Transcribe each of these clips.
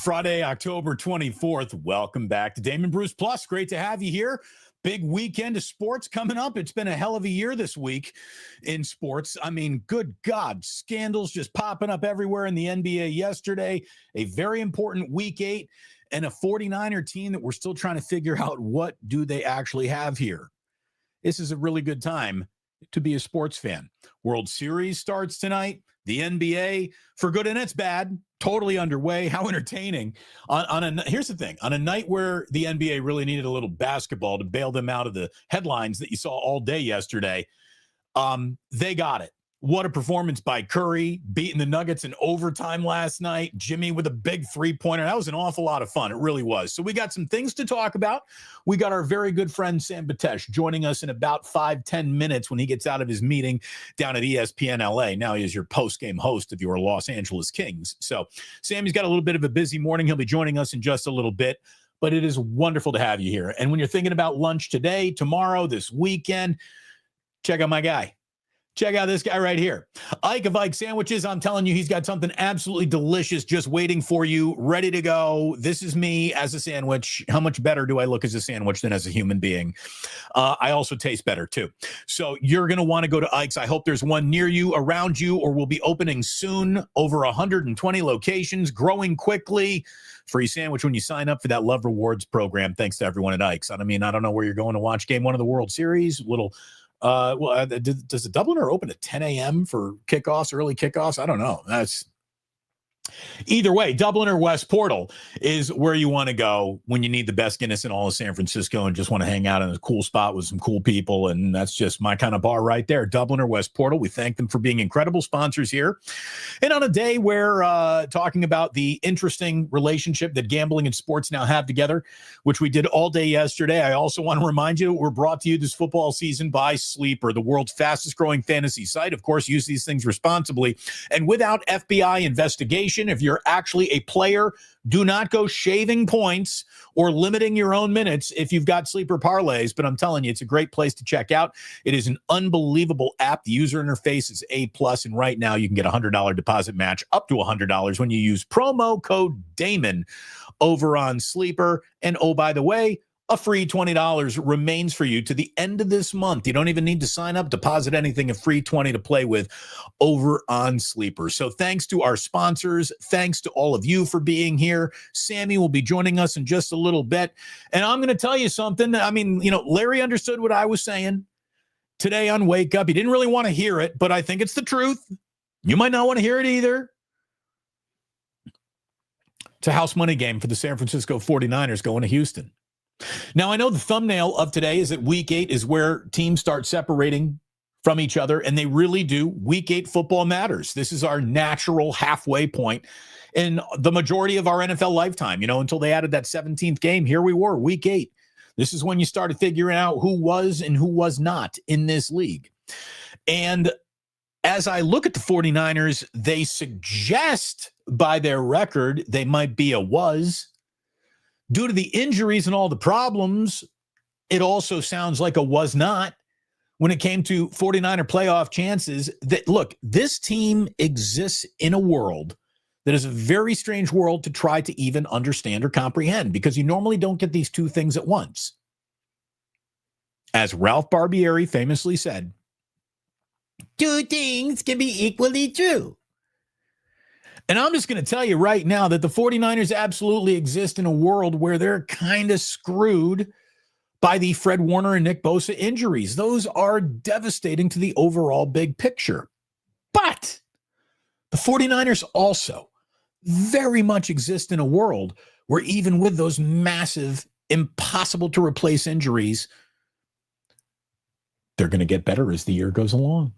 Friday, October 24th. Welcome back to Damon Bruce Plus. Great to have you here. Big weekend of sports coming up. It's been a hell of a year this week in sports. I mean, good God, scandals just popping up everywhere in the NBA yesterday. A very important week 8 and a 49er team that we're still trying to figure out what do they actually have here. This is a really good time to be a sports fan. World Series starts tonight. The NBA, for good and it's bad, totally underway. How entertaining. Here's the thing. On a night where the NBA really needed a little basketball to bail them out of the headlines that you saw all day yesterday, they got it. What a performance by Curry, beating the Nuggets in overtime last night. Jimmy with a big three-pointer. That was an awful lot of fun. It really was. So we got some things to talk about. We got our very good friend Sam Betesh joining us in about 5-10 minutes when he gets out of his meeting down at ESPN LA. Now he is your post-game host of your Los Angeles Kings. So Sammy's got a little bit of a busy morning. He'll be joining us in just a little bit. But it is wonderful to have you here. And when you're thinking about lunch today, tomorrow, this weekend, check out my guy. Check out this guy right here. Ike of Ike Sandwiches. I'm telling you, he's got something absolutely delicious just waiting for you, ready to go. This is me as a sandwich. How much better do I look as a sandwich than as a human being? I also taste better, too. So you're going to want to go to Ike's. I hope there's one near you, around you, or will be opening soon. Over 120 locations, growing quickly. Free sandwich when you sign up for that Love Rewards program. Thanks to everyone at Ike's. I mean, I don't know where you're going to watch Game 1 of the World Series. Does the Dubliner open at 10 a.m. for kickoffs, early kickoffs? I don't know. Either way, Dublin or West Portal is where you want to go when you need the best Guinness in all of San Francisco and just want to hang out in a cool spot with some cool people. And that's just my kind of bar right there. Dublin or West Portal. We thank them for being incredible sponsors here. And on a day where talking about the interesting relationship that gambling and sports now have together, which we did all day yesterday, I also want to remind you we're brought to you this football season by Sleeper, the world's fastest growing fantasy site. Of course, use these things responsibly and without FBI investigation. If you're actually a player, do not go shaving points or limiting your own minutes if you've got sleeper parlays. But I'm telling you, it's a great place to check out. It is an unbelievable app. The user interface is A+, and right now you can get a $100 deposit match up to $100 when you use promo code Damon over on Sleeper. And oh, by the way, a free $20 remains for you to the end of this month. You don't even need to sign up, deposit anything, a free $20 to play with over on Sleeper. So thanks to our sponsors. Thanks to all of you for being here. Sammy will be joining us in just a little bit. And I'm going to tell you something. I mean, Larry understood what I was saying today on Wake Up. He didn't really want to hear it, but I think it's the truth. You might not want to hear it either. It's a house money game for the San Francisco 49ers going to Houston. Now, I know the thumbnail of today is that week 8 is where teams start separating from each other, and they really do. Week 8 football matters. This is our natural halfway point in the majority of our NFL lifetime, until they added that 17th game. Here we were, week 8. This is when you started figuring out who was and who was not in this league. And as I look at the 49ers, they suggest by their record they might be a was. Due to the injuries and all the problems, it also sounds like a was not when it came to 49er playoff chances. That look, this team exists in a world that is a very strange world to try to even understand or comprehend, because you normally don't get these two things at once. As Ralph Barbieri famously said, two things can be equally true. And I'm just going to tell you right now that the 49ers absolutely exist in a world where they're kind of screwed by the Fred Warner and Nick Bosa injuries. Those are devastating to the overall big picture. But the 49ers also very much exist in a world where even with those massive, impossible to replace injuries, they're going to get better as the year goes along.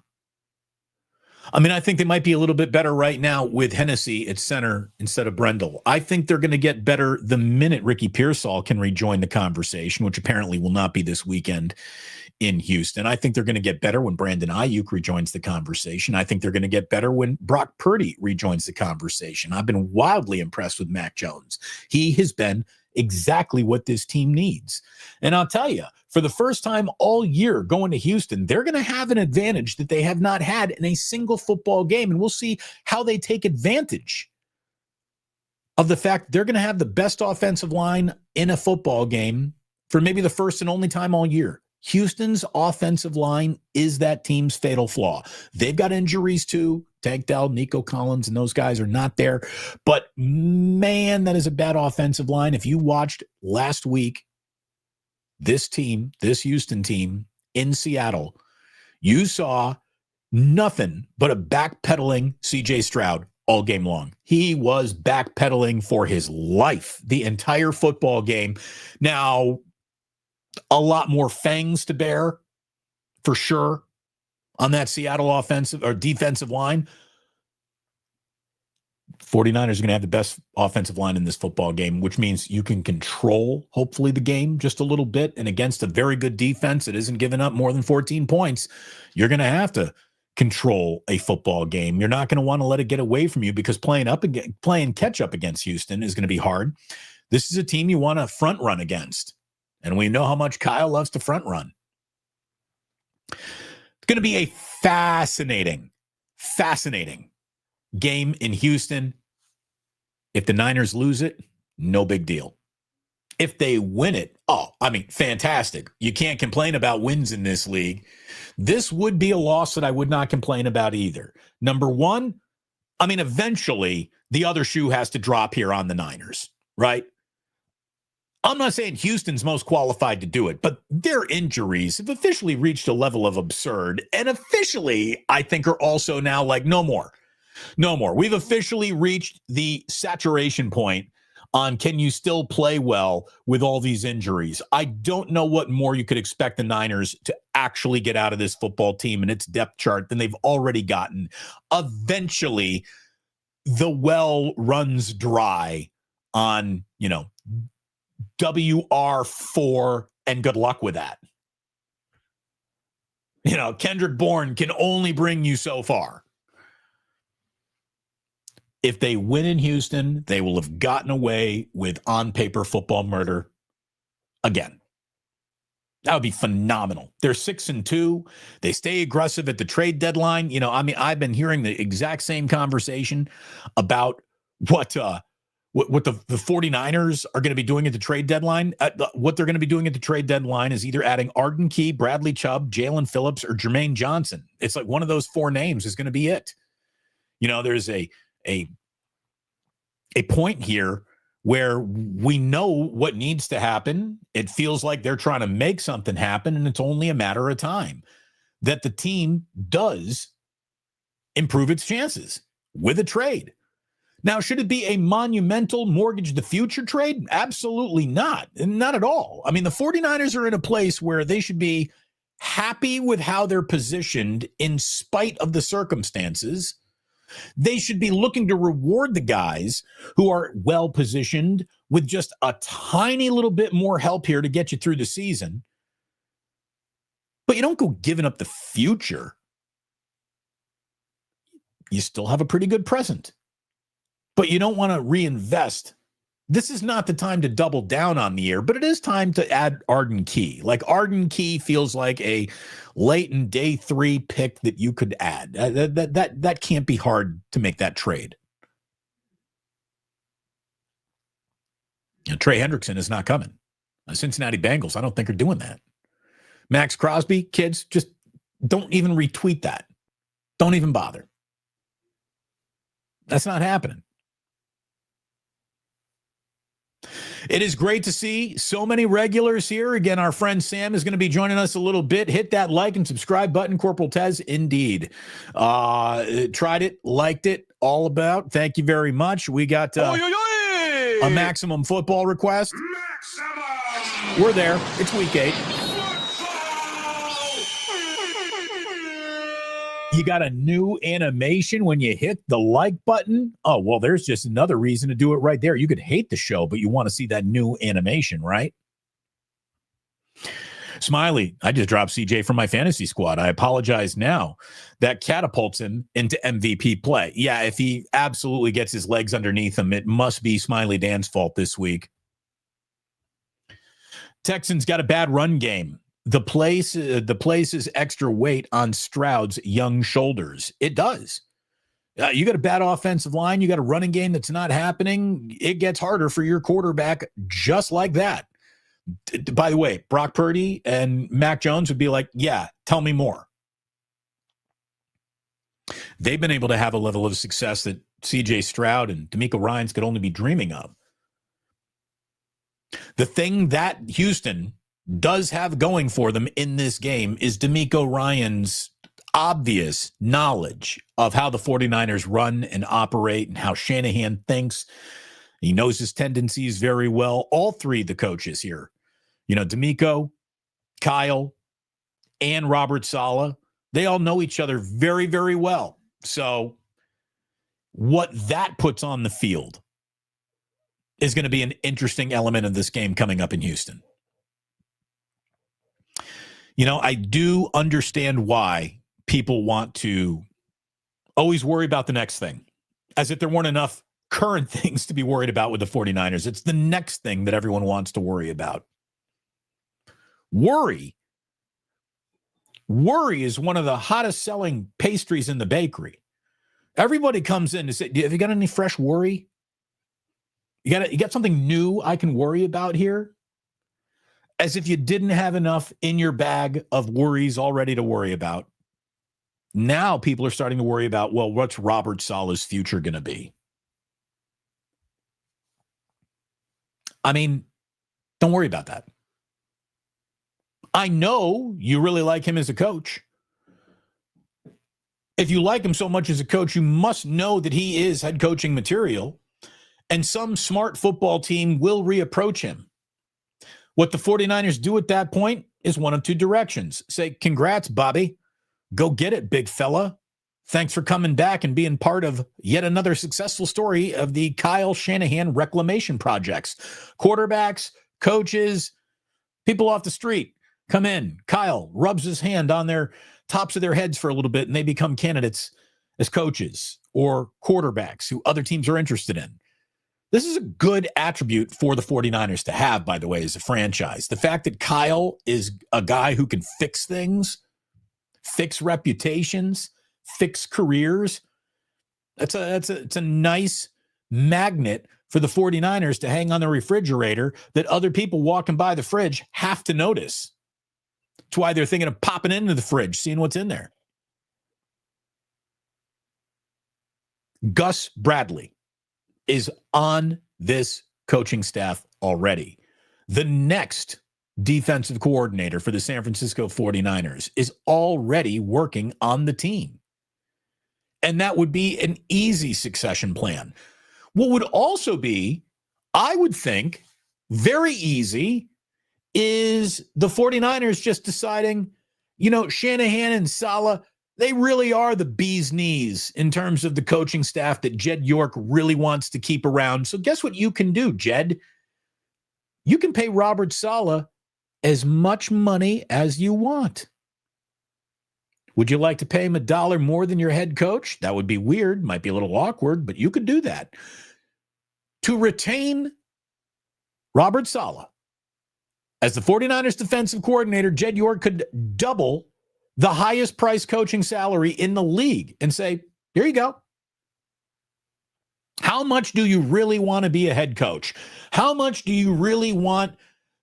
I mean, I think they might be a little bit better right now with Hennessy at center instead of Brendel. I think they're going to get better the minute Ricky Pearsall can rejoin the conversation, which apparently will not be this weekend in Houston. I think they're going to get better when Brandon Ayuk rejoins the conversation. I think they're going to get better when Brock Purdy rejoins the conversation. I've been wildly impressed with Mac Jones. He has been exactly what this team needs. And I'll tell you, for the first time all year going to Houston, they're going to have an advantage that they have not had in a single football game. And we'll see how they take advantage of the fact they're going to have the best offensive line in a football game for maybe the first and only time all year. Houston's offensive line is that team's fatal flaw. They've got injuries too. Tank Dell, Nico Collins, and those guys are not there. But man, that is a bad offensive line. If you watched last week, this Houston team in Seattle, you saw nothing but a backpedaling C.J. Stroud all game long. He was backpedaling for his life the entire football game. Now, a lot more fangs to bear for sure on that Seattle offensive or defensive line. 49ers are going to have the best offensive line in this football game, which means you can control, hopefully, the game just a little bit. And against a very good defense that isn't giving up more than 14 points, you're going to have to control a football game. You're not going to want to let it get away from you because playing catch up against Houston is going to be hard. This is a team you want to front run against. And we know how much Kyle loves to front run. It's going to be a fascinating game in Houston. If the Niners lose it, no big deal. If they win it, fantastic. You can't complain about wins in this league. This would be a loss that I would not complain about either. Number one, eventually the other shoe has to drop here on the Niners, right? I'm not saying Houston's most qualified to do it, but their injuries have officially reached a level of absurd, and officially, I think, are also now like, no more. We've officially reached the saturation point on can you still play well with all these injuries. I don't know what more you could expect the Niners to actually get out of this football team and its depth chart than they've already gotten. Eventually, the well runs dry on, WR4, and good luck with that. Kendrick Bourne can only bring you so far. If they win in Houston, they will have gotten away with on-paper football murder again. That would be phenomenal. They're 6-2. They stay aggressive at the trade deadline. I've been hearing the exact same conversation about what the 49ers are going to be doing at the trade deadline. What they're going to be doing at the trade deadline is either adding Arden Key, Bradley Chubb, Jalen Phillips, or Jermaine Johnson. It's like one of those four names is going to be it. There's a point here where we know what needs to happen. It feels like they're trying to make something happen, and it's only a matter of time that the team does improve its chances with a trade. Now, should it be a monumental mortgage the future trade? Absolutely not. Not at all. The 49ers are in a place where they should be happy with how they're positioned in spite of the circumstances. They should be looking to reward the guys who are well positioned with just a tiny little bit more help here to get you through the season. But you don't go giving up the future. You still have a pretty good present. But you don't want to reinvest. This is not the time to double down on the year, but it is time to add Arden Key. Like Arden Key feels like a late in day 3 pick that you could add. That can't be hard to make that trade. Trey Hendrickson is not coming. Cincinnati Bengals, I don't think are doing that. Max Crosby, kids, just don't even retweet that. Don't even bother. That's not happening. It is great to see so many regulars here. Again, our friend Sam is going to be joining us a little bit. Hit that like and subscribe button, Corporal Tez. Indeed. Tried it, liked it, all about. Thank you very much. We got a maximum football request. Maximum. We're there. It's week 8. You got a new animation when you hit the like button? Oh, well, there's just another reason to do it right there. You could hate the show, but you want to see that new animation, right? Smiley, I just dropped CJ from my fantasy squad. I apologize now. That catapults him into MVP play. Yeah, if he absolutely gets his legs underneath him, it must be Smiley Dan's fault this week. Texans got a bad run game. The places extra weight on Stroud's young shoulders. It does. You got a bad offensive line. You got a running game that's not happening. It gets harder for your quarterback just like that. By the way, Brock Purdy and Mac Jones would be like, yeah, tell me more. They've been able to have a level of success that C.J. Stroud and D'Amico Ryans could only be dreaming of. The thing that Houston does have going for them in this game is D'Amico Ryans' obvious knowledge of how the 49ers run and operate and how Shanahan thinks. He knows his tendencies very well. All three of the coaches here, D'Amico, Kyle, and Robert Saleh, they all know each other very, very well. So what that puts on the field is going to be an interesting element of this game coming up in Houston. I do understand why people want to always worry about the next thing, as if there weren't enough current things to be worried about with the 49ers. It's the next thing that everyone wants to worry about. Worry is one of the hottest selling pastries in the bakery. Everybody comes in to say, have you got any fresh worry? You got something new I can worry about here? As if you didn't have enough in your bag of worries already to worry about. Now people are starting to worry about, well, what's Robert Saleh's future going to be? I mean, don't worry about that. I know you really like him as a coach. If you like him so much as a coach, you must know that he is head coaching material, and some smart football team will reapproach him. What the 49ers do at that point is one of two directions. Say, congrats, Bobby. Go get it, big fella. Thanks for coming back and being part of yet another successful story of the Kyle Shanahan reclamation projects. Quarterbacks, coaches, people off the street come in. Kyle rubs his hand on their tops of their heads for a little bit, and they become candidates as coaches or quarterbacks who other teams are interested in. This is a good attribute for the 49ers to have, by the way, as a franchise. The fact that Kyle is a guy who can fix things, fix reputations, fix careers, it's a nice magnet for the 49ers to hang on the refrigerator that other people walking by the fridge have to notice. That's why they're thinking of popping into the fridge, seeing what's in there. Gus Bradley is on this coaching staff already. The next defensive coordinator for the San Francisco 49ers is already working on the team. And that would be an easy succession plan. What would also be, I would think, very easy is the 49ers just deciding, Shanahan and Saleh, they really are the bee's knees in terms of the coaching staff that Jed York really wants to keep around. So guess what you can do, Jed? You can pay Robert Saleh as much money as you want. Would you like to pay him $1 more than your head coach? That would be weird, might be a little awkward, but you could do that. To retain Robert Saleh as the 49ers defensive coordinator, Jed York could double the highest price coaching salary in the league and say, here you go. How much do you really want to be a head coach? How much do you really want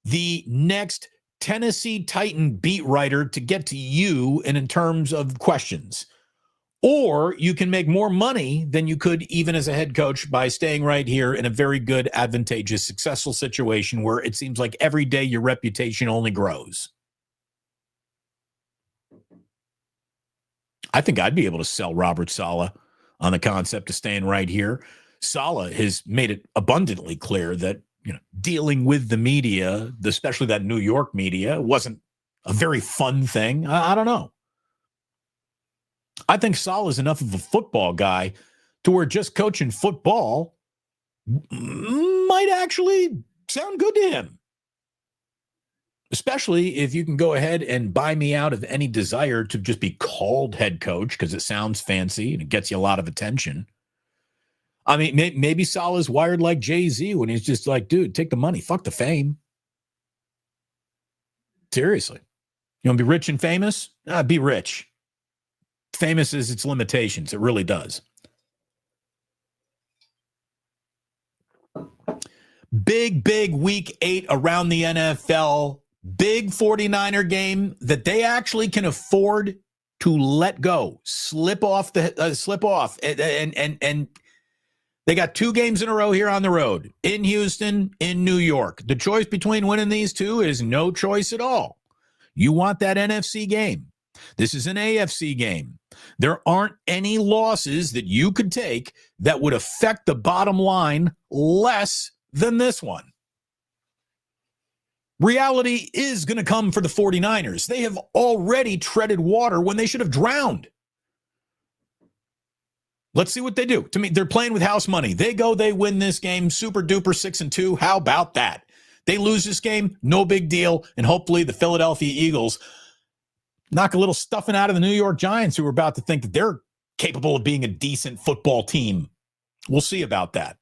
the next Tennessee Titan beat writer to get to you in terms of questions? Or you can make more money than you could even as a head coach by staying right here in a very good, advantageous, successful situation where it seems like every day your reputation only grows. I think I'd be able to sell Robert Saleh on the concept of staying right here. Saleh has made it abundantly clear that, dealing with the media, especially that New York media, wasn't a very fun thing. I don't know. I think Saleh is enough of a football guy to where just coaching football might actually sound good to him. Especially if you can go ahead and buy me out of any desire to just be called head coach because it sounds fancy and it gets you a lot of attention. I mean, maybe Saleh's wired like Jay-Z when he's just like, dude, take the money. Fuck the fame. Seriously. You want to be rich and famous? Be rich. Famous is its limitations. It really does. Big week 8 around the NFL. Big 49er game that they actually can afford to let go, slip off, and they got 2 games in a row here on the road, in Houston, in New York. The choice between winning these 2 is no choice at all. You want that NFC game. This is an AFC game. There aren't any losses that you could take that would affect the bottom line less than this one. Reality is going to come for the 49ers. They have already treaded water when they should have drowned. Let's see what they do. To me, they're playing with house money. They go, they win this game, super duper 6-2. How about that? They lose this game, no big deal. And hopefully the Philadelphia Eagles knock a little stuffing out of the New York Giants, who are about to think that they're capable of being a decent football team. We'll see about that.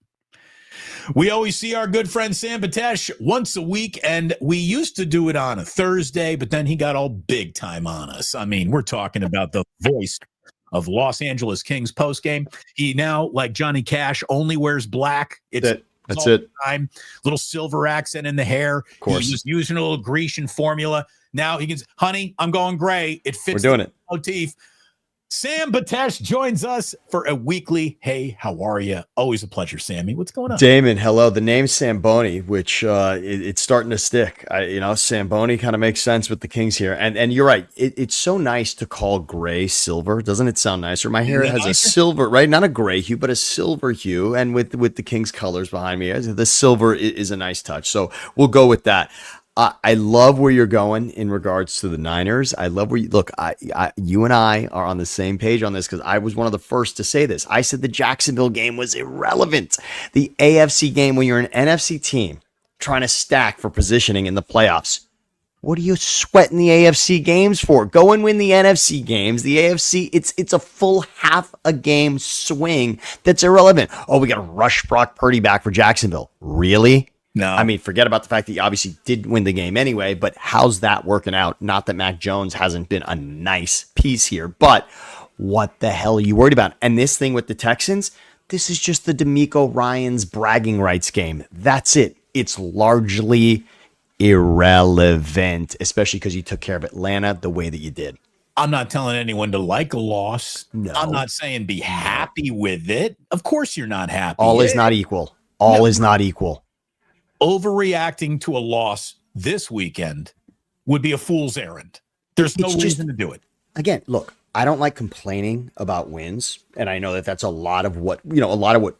We always see our good friend Sam Betesh once a week, and we used to do it on a Thursday, but then he got all big time on us. I mean, we're talking about the voice of Los Angeles Kings postgame. He now, like Johnny Cash, only wears black. That's it. Time. Little silver accent in the hair. Of course. He's using a little Grecian formula. Now he can, honey, I'm going gray. It fits. We're doing it. Motif. Sam Betesh joins us for a weekly, hey, how are you? Always a pleasure, Sammy. What's going on? Damon, hello. The name Samboni, which it's starting to stick. Samboni kind of makes sense with the Kings here. And you're right. It's so nice to call gray silver. Doesn't it sound nicer? My hair has a silver, right? Not a gray hue, but a silver hue. And with the Kings colors behind me, the silver is a nice touch. So we'll go with that. I love where you're going in regards to the Niners. I love where you look. You and I are on the same page on this because I was one of the first to say this. I said the Jacksonville game was irrelevant. The AFC game, when you're an NFC team trying to stack for positioning in the playoffs, what are you sweating the AFC games for? Go and win the NFC games. The AFC, it's a full half a game swing that's irrelevant. Oh, we got to rush Brock Purdy back for Jacksonville. Really? No. I mean, forget about the fact that you obviously did win the game anyway, but how's that working out? Not that Mac Jones hasn't been a nice piece here, but what the hell are you worried about? And this thing with the Texans, this is just the DeMeco Ryans bragging rights game. That's it. It's largely irrelevant, especially because you took care of Atlanta the way that you did. I'm not telling anyone to like a loss. No. I'm not saying be happy with it. Of course you're not happy. All is not equal. All is not equal. Overreacting to a loss this weekend would be a fool's errand. There's no reason to do it. Again, look, I don't like complaining about wins, and I know that that's a lot of what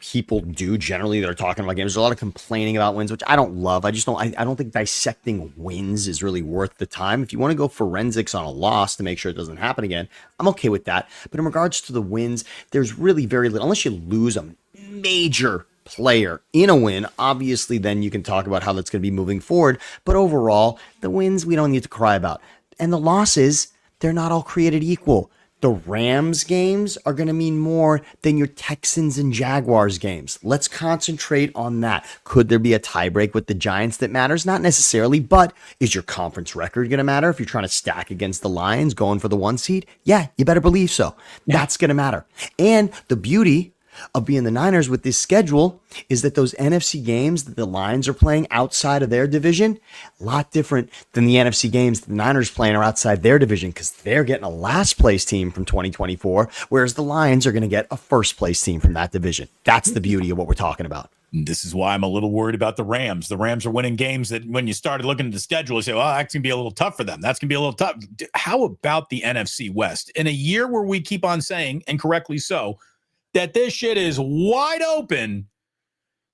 people do generally that are talking about games. There's a lot of complaining about wins, which I don't love. I don't think dissecting wins is really worth the time. If you want to go forensics on a loss to make sure it doesn't happen again, I'm okay with that. But in regards to the wins, there's really very little, unless you lose a major player in a win. Obviously, then you can talk about how that's going to be moving forward. But overall, the wins we don't need to cry about. And the losses, they're not all created equal. The Rams games are going to mean more than your Texans and Jaguars games. Let's concentrate on that. Could there be a tiebreak with the Giants that matters? Not necessarily, but is your conference record going to matter if you're trying to stack against the Lions going for the 1 seed? Yeah, you better believe so. Yeah. That's going to matter. And the beauty of being the Niners with this schedule is that those NFC games that the Lions are playing outside of their division, a lot different than the NFC games that the Niners playing are outside their division because they're getting a last place team from 2024, whereas the Lions are going to get a first place team from that division. That's the beauty of what we're talking about. This is why I'm a little worried about the Rams. The Rams are winning games that when you started looking at the schedule, you say, well, that's going to be a little tough for them. That's going to be a little tough. How about the NFC West? In a year where we keep on saying, and correctly so, that this shit is wide open,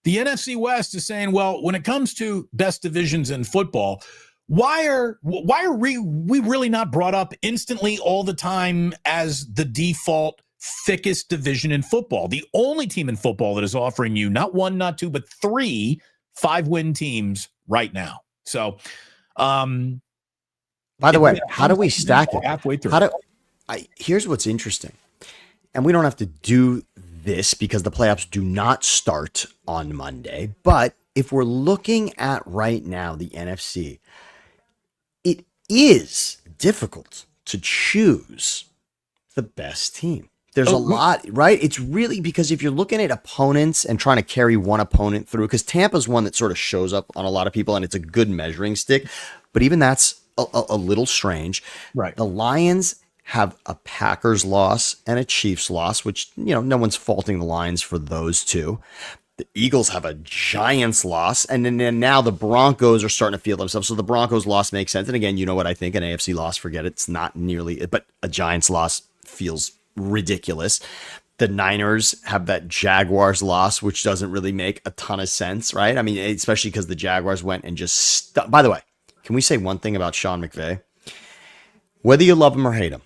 the NFC West is saying, well, when it comes to best divisions in football, why are we really not brought up instantly all the time as the default thickest division in football? The only team in football that is offering you not 1, not 2, but 3 5-win teams right now. So, by the way, how do we stack it? Halfway through. Here's what's interesting. And we don't have to do this because the playoffs do not start on Monday. But if we're looking at right now the NFC, it is difficult to choose the best team. There's a lot, right? It's really because if you're looking at opponents and trying to carry one opponent through, because Tampa's one that sort of shows up on a lot of people and it's a good measuring stick, but even that's a little strange. Right. The Lions have a Packers loss and a Chiefs loss, which, no one's faulting the Lions for those two. The Eagles have a Giants loss, and then now the Broncos are starting to feel themselves. So the Broncos loss makes sense. And again, you know what I think, an AFC loss, forget it. It's not nearly, but a Giants loss feels ridiculous. The Niners have that Jaguars loss, which doesn't really make a ton of sense, right? I mean, especially because the Jaguars went and just by the way, can we say one thing about Sean McVay? Whether you love him or hate him,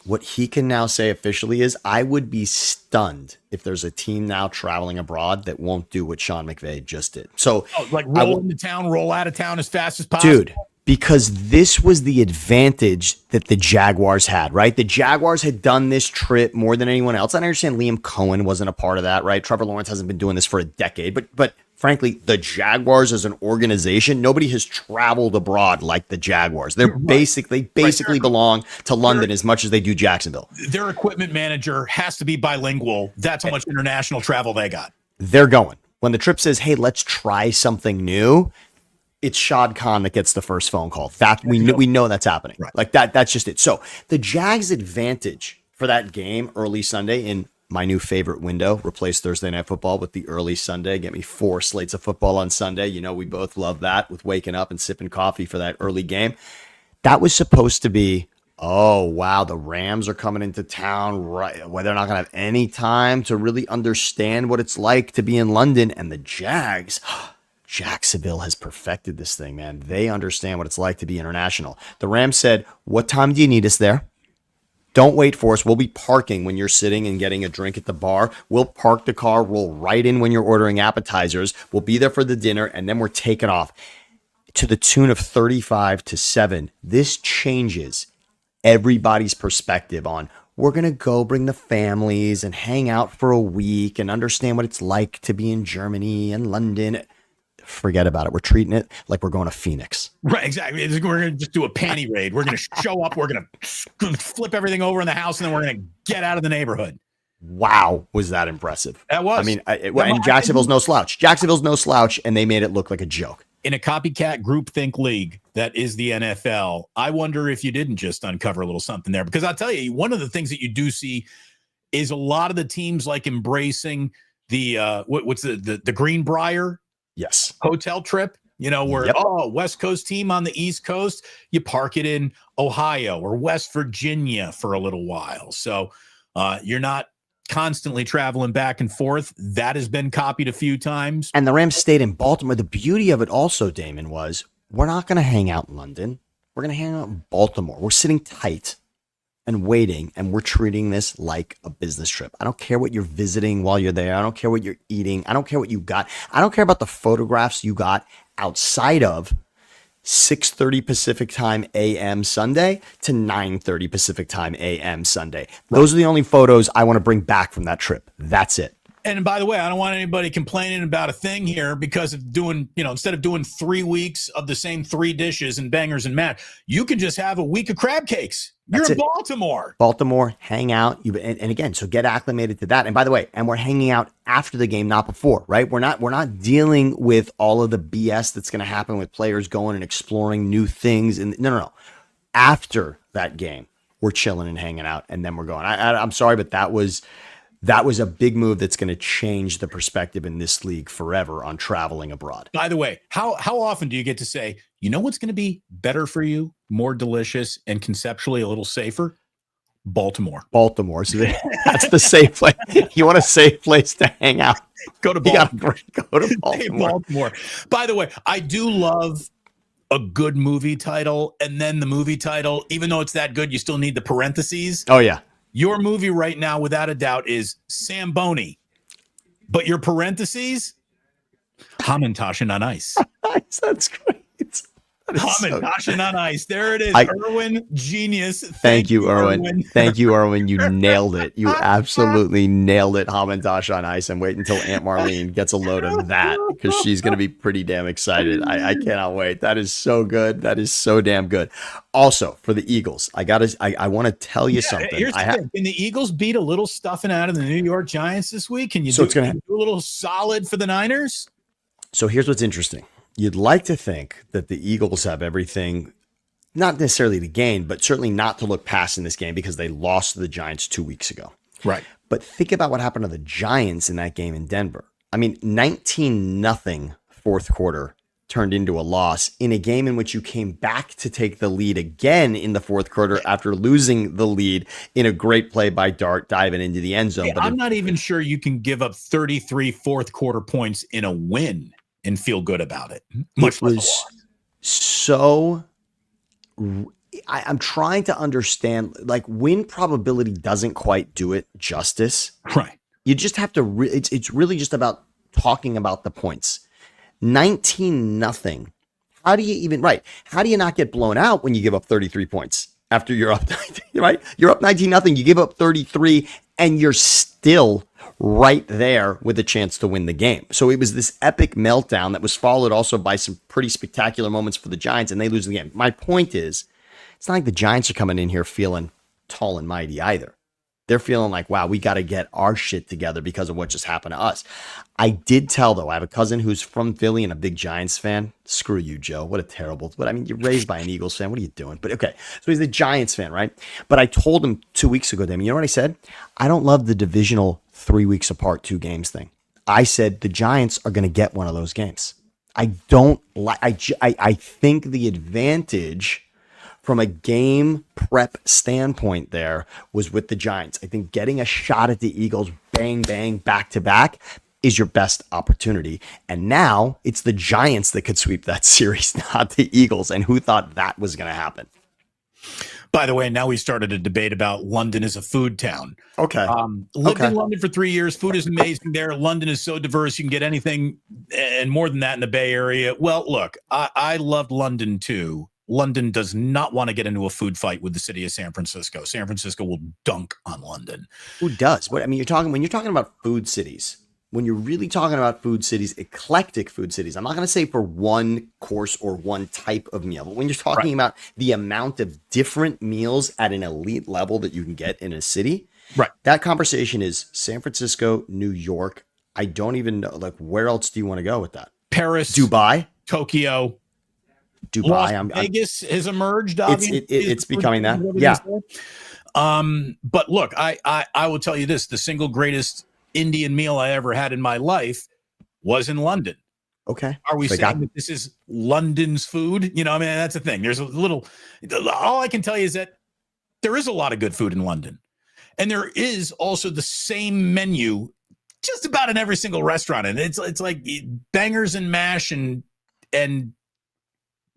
what he can now say officially is, I would be stunned if there's a team now traveling abroad that won't do what Sean McVay just did. So, roll into town, roll out of town as fast as possible. Dude, because this was the advantage that the Jaguars had, right? The Jaguars had done this trip more than anyone else. I understand Liam Cohen wasn't a part of that, right? Trevor Lawrence hasn't been doing this for a decade, but frankly, the Jaguars as an organization, nobody has traveled abroad like the Jaguars. They're basically belong to London as much as they do Jacksonville. Their equipment manager has to be bilingual. That's how much international travel they got. They're going. When the trip says, hey, let's try something new, it's Shad Khan that gets the first phone call. That we know that's happening. Right. Like that's just it. So the Jags' advantage for that game early Sunday in my new favorite window, replace Thursday Night Football with the early Sunday. Get me 4 slates of football on Sunday. We both love that, with waking up and sipping coffee for that early game. That was supposed to be, oh, wow, the Rams are coming into town, right? Well, they're not going to have any time to really understand what it's like to be in London. And the Jags, Jacksonville has perfected this thing, man. They understand what it's like to be international. The Rams said, what time do you need us there? Don't wait for us. We'll be parking when you're sitting and getting a drink at the bar. We'll park the car, roll right in when you're ordering appetizers. We'll be there for the dinner, and then we're taking off. To the tune of 35-7, this changes everybody's perspective on, we're going to go bring the families and hang out for a week and understand what it's like to be in Germany and London. Forget about it. We're treating it like we're going to Phoenix. Right, exactly. We're going to just do a panty raid. We're going to show up. We're going to flip everything over in the house, and then we're going to get out of the neighborhood. Wow, was that impressive? That was. I mean, and Jacksonville's no slouch. Jacksonville's no slouch, and they made it look like a joke. In a copycat groupthink league that is the NFL, I wonder if you didn't just uncover a little something there. Because I'll tell you, one of the things that you do see is a lot of the teams like embracing the what's the Greenbrier hotel trip, where West Coast team on the East Coast, you park it in Ohio or West Virginia for a little while. So you're not constantly traveling back and forth. That has been copied a few times. And the Rams stayed in Baltimore. The beauty of it also, Damon, was we're not going to hang out in London. We're going to hang out in Baltimore. We're sitting tight and waiting, and we're treating this like a business trip. I don't care what you're visiting while you're there. I don't care what you're eating. I don't care what you got. I don't care about the photographs you got outside of 6:30 Pacific time a.m. Sunday to 9:30 Pacific time a.m. Sunday. Those are the only photos I want to bring back from that trip. That's it. And by the way, I don't want anybody complaining about a thing here because of doing, instead of doing 3 weeks of the same 3 dishes and bangers and mash, you can just have a week of crab cakes. You're in Baltimore. Baltimore, hang out. And again, so get acclimated to that. And by the way, and we're hanging out after the game, not before, right? We're not dealing with all of the BS that's going to happen with players going and exploring new things. And no. After that game, we're chilling and hanging out, and then we're going. I'm sorry, but that was a big move that's going to change the perspective in this league forever on traveling abroad. By the way, how often do you get to say, what's going to be better for you, more delicious, and conceptually a little safer? Baltimore. So that's the safe place. You want a safe place to hang out? Go to Baltimore. Go to Baltimore. By the way, I do love a good movie title, and then the movie title, even though it's that good, you still need the parentheses. Oh, yeah. Your movie right now, without a doubt, is Sam Boney. But your parentheses, Hamantaschen on ice. That's great. Hamantaschen on ice. There it is. Irwin, genius. Thank you, Irwin. Thank you, Irwin. You nailed it. You absolutely nailed it. Hamantash on ice. And wait until Aunt Marlene gets a load of that because she's going to be pretty damn excited. I cannot wait. That is so good. That is so damn good. Also, for the Eagles, I want to tell you something. Here's the thing. Can the Eagles beat a little stuffing out of the New York Giants this week? Can you do a little solid for the Niners? So here's what's interesting. You'd like to think that the Eagles have everything, not necessarily to gain, but certainly not to look past in this game because they lost to the Giants 2 weeks ago. Right. But think about what happened to the Giants in that game in Denver. I mean, 19-0 fourth quarter turned into a loss in a game in which you came back to take the lead again in the fourth quarter after losing the lead in a great play by Dart diving into the end zone. Hey, I'm not even sure you can give up 33 fourth quarter points in a win and feel good about it. Much was so. I'm trying to understand, like, win probability doesn't quite do it justice. Right. You just have to. It's really just about talking about the points. 19-0. How do you even How do you not get blown out when you give up 33 points after you're up 19, right? You're up 19-0. You give up 33, and you're still right there with a chance to win the game. So it was this epic meltdown that was followed also by some pretty spectacular moments for the Giants, and they lose the game. My point is, it's not like the Giants are coming in here feeling tall and mighty either. They're feeling like, wow, we got to get our shit together because of what just happened to us. I did tell, though, I have a cousin who's from Philly and a big Giants fan. Screw you, Joe. What a terrible, but I mean, you're raised by an Eagles fan. What are you doing? But okay, so he's a Giants fan, right? But I told him 2 weeks ago, Damon, you know what I said? I don't love the divisional 3 weeks apart, 2 games thing. I said the Giants are going to get one of those games. I don't like, I think the advantage from a game prep standpoint there was with the Giants. I think getting a shot at the Eagles, bang, bang, back to back is your best opportunity. And now it's the Giants that could sweep that series, not the Eagles. And who thought that was going to happen? By the way, now we started a debate about London as a food town. Okay. Lived in London for 3 years. Food is amazing there. London is so diverse. You can get anything and more than that in the Bay Area. Well, look, I loved London too. London does not want to get into a food fight with the city of San Francisco. San Francisco will dunk on London. Who does? But I mean, when you're talking about food cities, when you're really talking about food cities, eclectic food cities, I'm not going to say for one course or one type of meal, but when you're talking about the amount of different meals at an elite level that you can get in a city, right? That conversation is San Francisco, New York. I don't even know, like, where else do you want to go with that? Paris, Dubai, Tokyo. Dubai, Las Vegas has emerged. It's becoming that. Yeah. But look, I will tell you this: the single greatest Indian meal I ever had in my life was in London. Okay. Are we saying that this is London's food? You know, I mean, that's the thing. There's a little. All I can tell you is that there is a lot of good food in London, and there is also the same menu just about in every single restaurant, and it's like bangers and mash and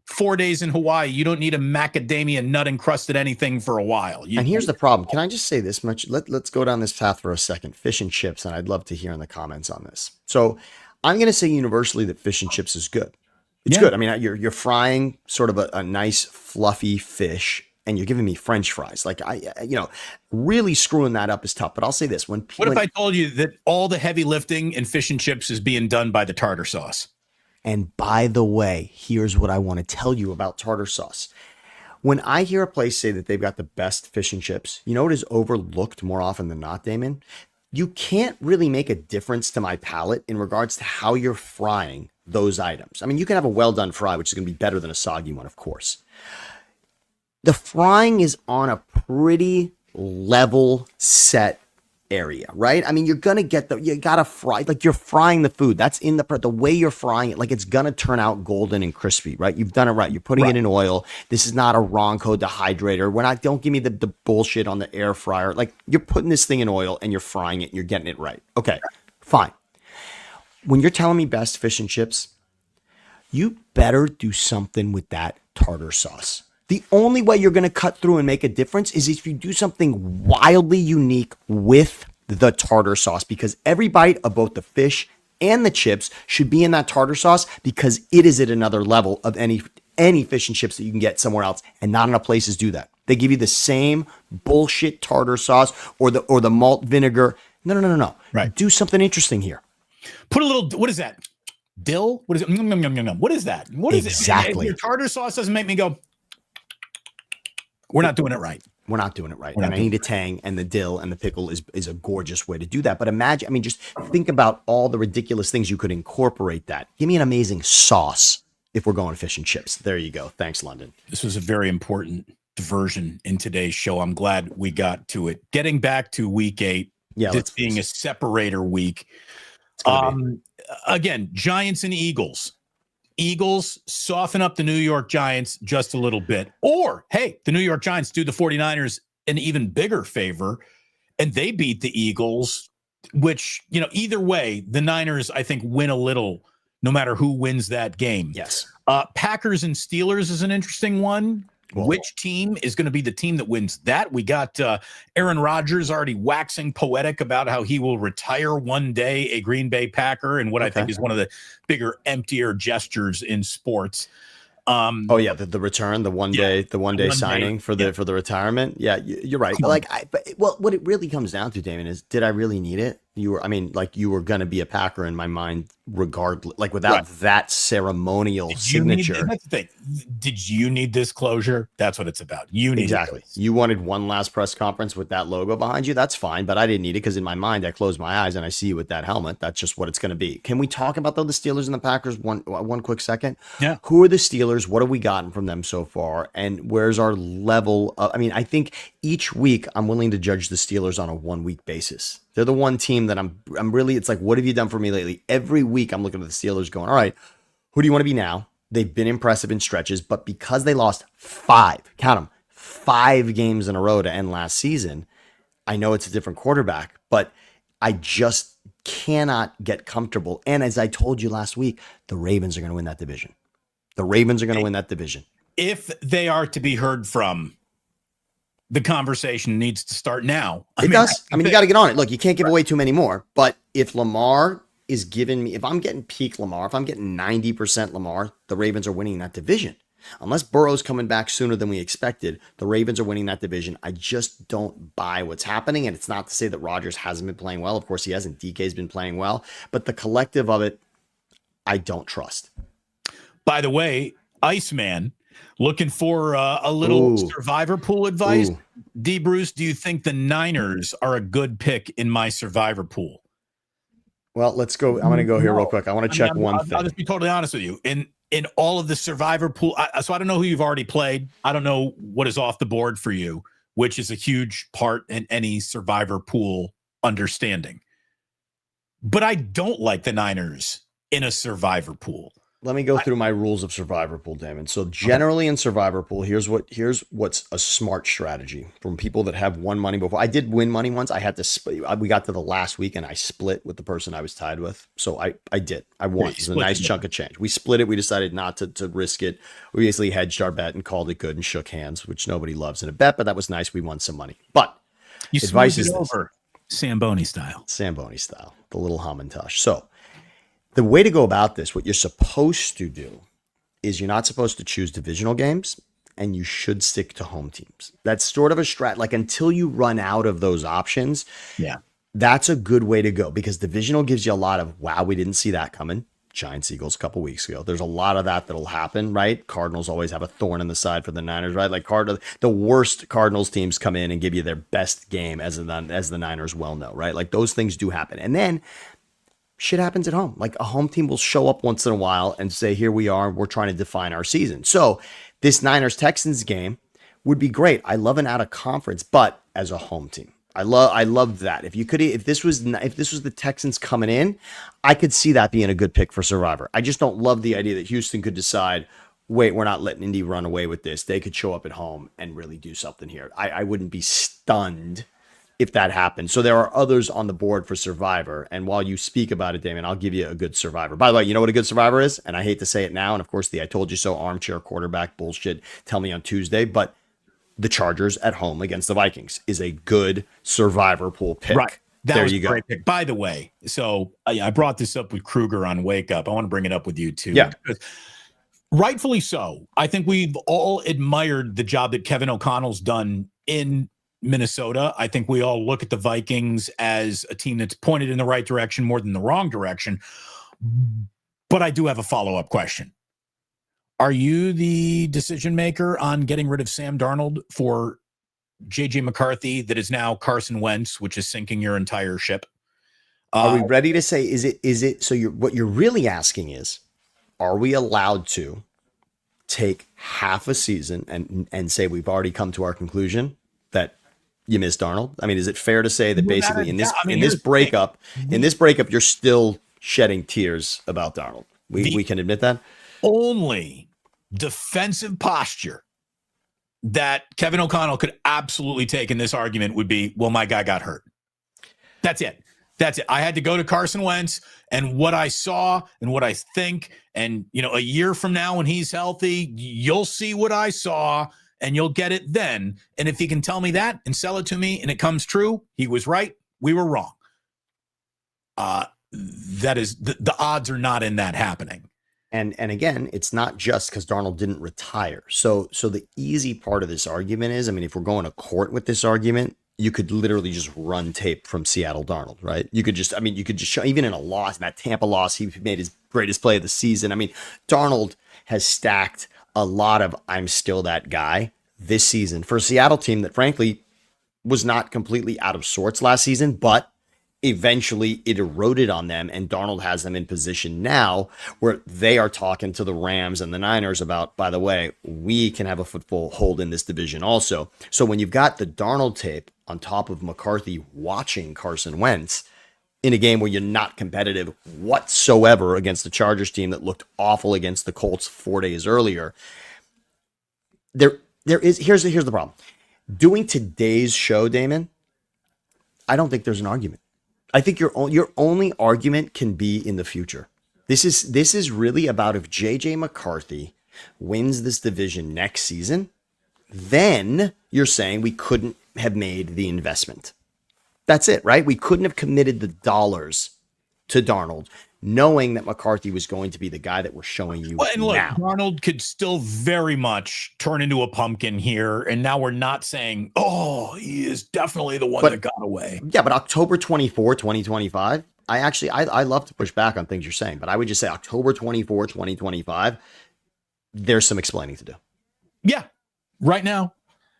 4 days in Hawaii, you don't need a macadamia nut encrusted anything for a while. And here's the problem. Can I just say this much? Let's go down this path for a second. Fish and chips, and I'd love to hear in the comments on this. So I'm going to say universally that fish and chips is good. It's good. I mean, you're frying sort of a nice fluffy fish, and you're giving me French fries. Like, really screwing that up is tough. But I'll say this: what if I told you that all the heavy lifting in fish and chips is being done by the tartar sauce? And by the way, here's what I want to tell you about tartar sauce. When I hear a place say that they've got the best fish and chips, you know what is overlooked more often than not, Damon? You can't really make a difference to my palate in regards to how you're frying those items. I mean, you can have a well-done fry, which is going to be better than a soggy one, of course. The frying is on a pretty level set area, right? I mean, you gotta fry, like, you're frying the food. That's in the way you're frying it, like, it's gonna turn out golden and crispy, right? You've done it right. You're putting it in oil. This is not a Ronco dehydrator. Don't give me the bullshit on the air fryer. Like, you're putting this thing in oil and you're frying it and you're getting it right. Okay, fine. When you're telling me best fish and chips, you better do something with that tartar sauce. The only way you're going to cut through and make a difference is if you do something wildly unique with the tartar sauce, because every bite of both the fish and the chips should be in that tartar sauce, because it is at another level of any any fish and chips that you can get somewhere else, and not enough places do that. They give you the same bullshit tartar sauce or the malt vinegar. No. Right. Do something interesting here. Put a little, what is that? Dill? What is it? What is that? What is Exactly. it? Your tartar sauce doesn't make me go, we're not doing it right. We're not doing it right. And I need a tang, and the dill and the pickle is a gorgeous way to do that. But imagine, I mean, just think about all the ridiculous things you could incorporate that. Give me an amazing sauce if we're going fish and chips. There you go. Thanks, London. This was a very important diversion in today's show. I'm glad we got to it. Getting back to week 8, this being a separator week. Again, Giants and Eagles. Eagles soften up the New York Giants just a little bit. Or, hey, the New York Giants do the 49ers an even bigger favor, and they beat the Eagles, which, either way, the Niners, I think, win a little no matter who wins that game. Yes. Packers and Steelers is an interesting one. Whoa. Which team is going to be the team that wins that? We got Aaron Rodgers already waxing poetic about how he will retire one day a Green Bay Packer, and what I think is one of the bigger, emptier gestures in sports. The return, the one day signing for the retirement. Yeah, you're right. What it really comes down to, Damon, is did I really need it? You were going to be a Packer in my mind, regardless. Like without that ceremonial signature. That's the thing. Did you need this closure? That's what it's about. You need exactly. You wanted one last press conference with that logo behind you. That's fine, but I didn't need it because in my mind I close my eyes and I see you with that helmet. That's just what it's going to be. Can we talk about the Steelers and the Packers one quick second? Yeah. Who are the Steelers? What have we gotten from them so far? And where's our level of, I think each week I'm willing to judge the Steelers on a 1 week basis. They're the one team that I'm really, it's like, what have you done for me lately? Every week I'm looking at the Steelers going, all right, who do you want to be now? They've been impressive in stretches, but because they lost 5 games in a row to end last season, I know it's a different quarterback, but I just cannot get comfortable. And as I told you last week, the Ravens are going to win that division. If they are to be heard from, the conversation needs to start now. You got to get on it. Look, you can't give away too many more, but if Lamar is giving me, if I'm getting peak Lamar, if I'm getting 90% Lamar, the Ravens are winning that division. Unless Burrow's coming back sooner than we expected, the Ravens are winning that division. I just don't buy what's happening. And it's not to say that Rodgers hasn't been playing well. Of course he hasn't. DK's been playing well, but the collective of it, I don't trust. By the way, Iceman, looking for a little survivor pool advice. D. Bruce, do you think the Niners are a good pick in my survivor pool? Well, let's go. I'm going to go here real quick. I want to check one thing. I'll just be totally honest with you. In all of the survivor pool, so I don't know who you've already played. I don't know what is off the board for you, which is a huge part in any survivor pool understanding. But I don't like the Niners in a survivor pool. Let me go through my rules of survivor pool, Damon. So generally in survivor pool, here's what's a smart strategy from people that have won money before. I did win money once. I had to split. We got to the last week and I split with the person I was tied with. So I did. I won. It was a nice chunk of change. We split it. We decided not to risk it. We basically hedged our bet and called it good and shook hands, which nobody loves in a bet, but that was nice. We won some money. But advice is over. Samboni style, the little Hamantash. So the way to go about this, what you're supposed to do is you're not supposed to choose divisional games and you should stick to home teams. That's sort of a strat, like until you run out of those options. Yeah. That's a good way to go because divisional gives you a lot of, wow, we didn't see that coming. Giants, Eagles a couple weeks ago. There's a lot of that'll happen, right? Cardinals always have a thorn in the side for the Niners, right? Like the worst Cardinals teams come in and give you their best game as the Niners well know, right? Like those things do happen. And then shit happens at home. Like a home team will show up once in a while and say, here we are, we're trying to define our season. So this Niners-Texans game would be great. I love an out of conference, but as a home team. I love that. If this was the Texans coming in, I could see that being a good pick for Survivor. I just don't love the idea that Houston could decide, wait, we're not letting Indy run away with this. They could show up at home and really do something here. I wouldn't be stunned if that happened. So there are others on the board for Survivor. And while you speak about it, Damon, I'll give you a good Survivor. By the way, you know what a good Survivor is? And I hate to say it now. And of course, the I told you so armchair quarterback bullshit, tell me on Tuesday. But the Chargers at home against the Vikings is a good Survivor pool pick. Right. There you go. Great pick. By the way, so I brought this up with Kruger on Wake Up. I want to bring it up with you too. Yeah. Rightfully so. I think we've all admired the job that Kevin O'Connell's done in Minnesota. I think we all look at the Vikings as a team that's pointed in the right direction more than the wrong direction. But I do have a follow-up question. Are you the decision maker on getting rid of Sam Darnold for J.J. McCarthy that is now Carson Wentz, which is sinking your entire ship? Are we ready to say, is it, so what you're really asking is, are we allowed to take half a season and say we've already come to our conclusion that you missed Darnold? I mean, is it fair to say that basically in this breakup, you're still shedding tears about Darnold? We can admit that? Only defensive posture that Kevin O'Connell could absolutely take in this argument would be, well, my guy got hurt. That's it. I had to go to Carson Wentz and what I saw and what I think. And, a year from now when he's healthy, you'll see what I saw and you'll get it then. And if he can tell me that and sell it to me and it comes true, he was right. We were wrong. That is the odds are not in that happening. And again, it's not just because Darnold didn't retire. So the easy part of this argument is, if we're going to court with this argument, you could literally just run tape from Seattle Darnold, right? You could just show, even in a loss, in that Tampa loss, he made his greatest play of the season. Darnold has stacked a lot of I'm still that guy this season for a Seattle team that frankly was not completely out of sorts last season, but eventually it eroded on them, and Darnold has them in position now where they are talking to the Rams and the Niners about, by the way, we can have a foothold in this division also. So when you've got the Darnold tape on top of McCarthy watching Carson Wentz in a game where you're not competitive whatsoever against the Chargers team that looked awful against the Colts 4 days earlier, here's the problem. Doing today's show, Damon, I don't think there's an argument. I think your only argument can be in the future. This is really about if J.J. McCarthy wins this division next season, then you're saying we couldn't have made the investment. That's it, right? We couldn't have committed the dollars to Darnold, knowing that McCarthy was going to be the guy that we're showing you and look, now. Darnold could still very much turn into a pumpkin here, and now we're not saying, oh, he is definitely the one that got away. Yeah, but October 24, 2025, I love to push back on things you're saying, but I would just say October 24, 2025, there's some explaining to do. Yeah, right now.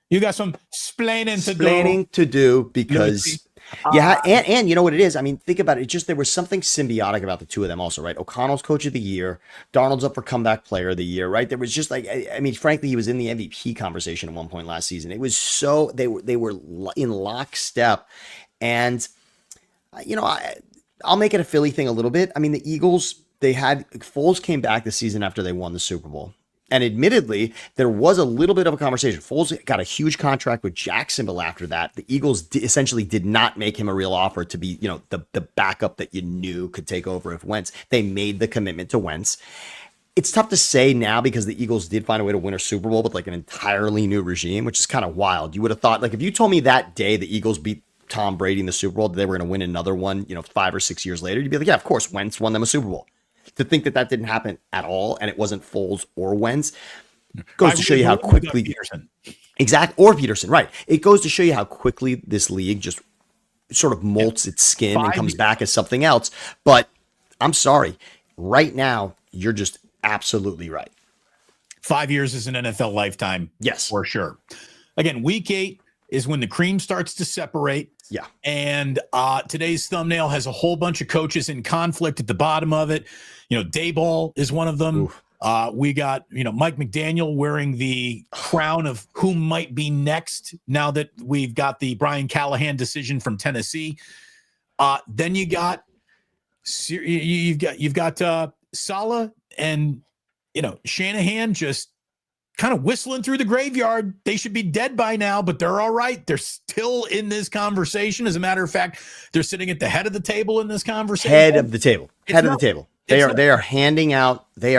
You got some explaining to do because and you know what it is? Think about it. It's just there was something symbiotic about the two of them also, right? O'Connell's coach of the year, Darnold's up for comeback player of the year, right? There was just frankly, he was in the MVP conversation at one point last season. It was so they were in lockstep, and I'll make it a Philly thing a little bit. The Eagles, Foles came back the season after they won the Super Bowl. And admittedly, there was a little bit of a conversation. Foles got a huge contract with Jacksonville after that. The Eagles essentially did not make him a real offer to be, the backup that you knew could take over if Wentz. They made the commitment to Wentz. It's tough to say now because the Eagles did find a way to win a Super Bowl with an entirely new regime, which is kind of wild. You would have thought, if you told me that day the Eagles beat Tom Brady in the Super Bowl, that they were going to win another one, 5 or 6 years later, you'd be like, yeah, of course, Wentz won them a Super Bowl. To think that didn't happen at all, and it wasn't Foles or Wentz, goes to show you how quickly Peterson. Or Peterson, right? It goes to show you how quickly this league just sort of molts its skin and comes back as something else. But I'm sorry, right now you're just absolutely right. 5 years is an NFL lifetime, yes, for sure. Again, week 8 is when the cream starts to separate. Yeah. And today's thumbnail has a whole bunch of coaches in conflict at the bottom of it. Dayball is one of them. We got, Mike McDaniel wearing the crown of who might be next now that we've got the Brian Callahan decision from Tennessee. Then you've got Saleh and, Shanahan just kind of whistling through the graveyard. They should be dead by now, but they're all right. They're still in this conversation. As a matter of fact, they're sitting at the head of the table in this conversation. Head of the table. They are handing out the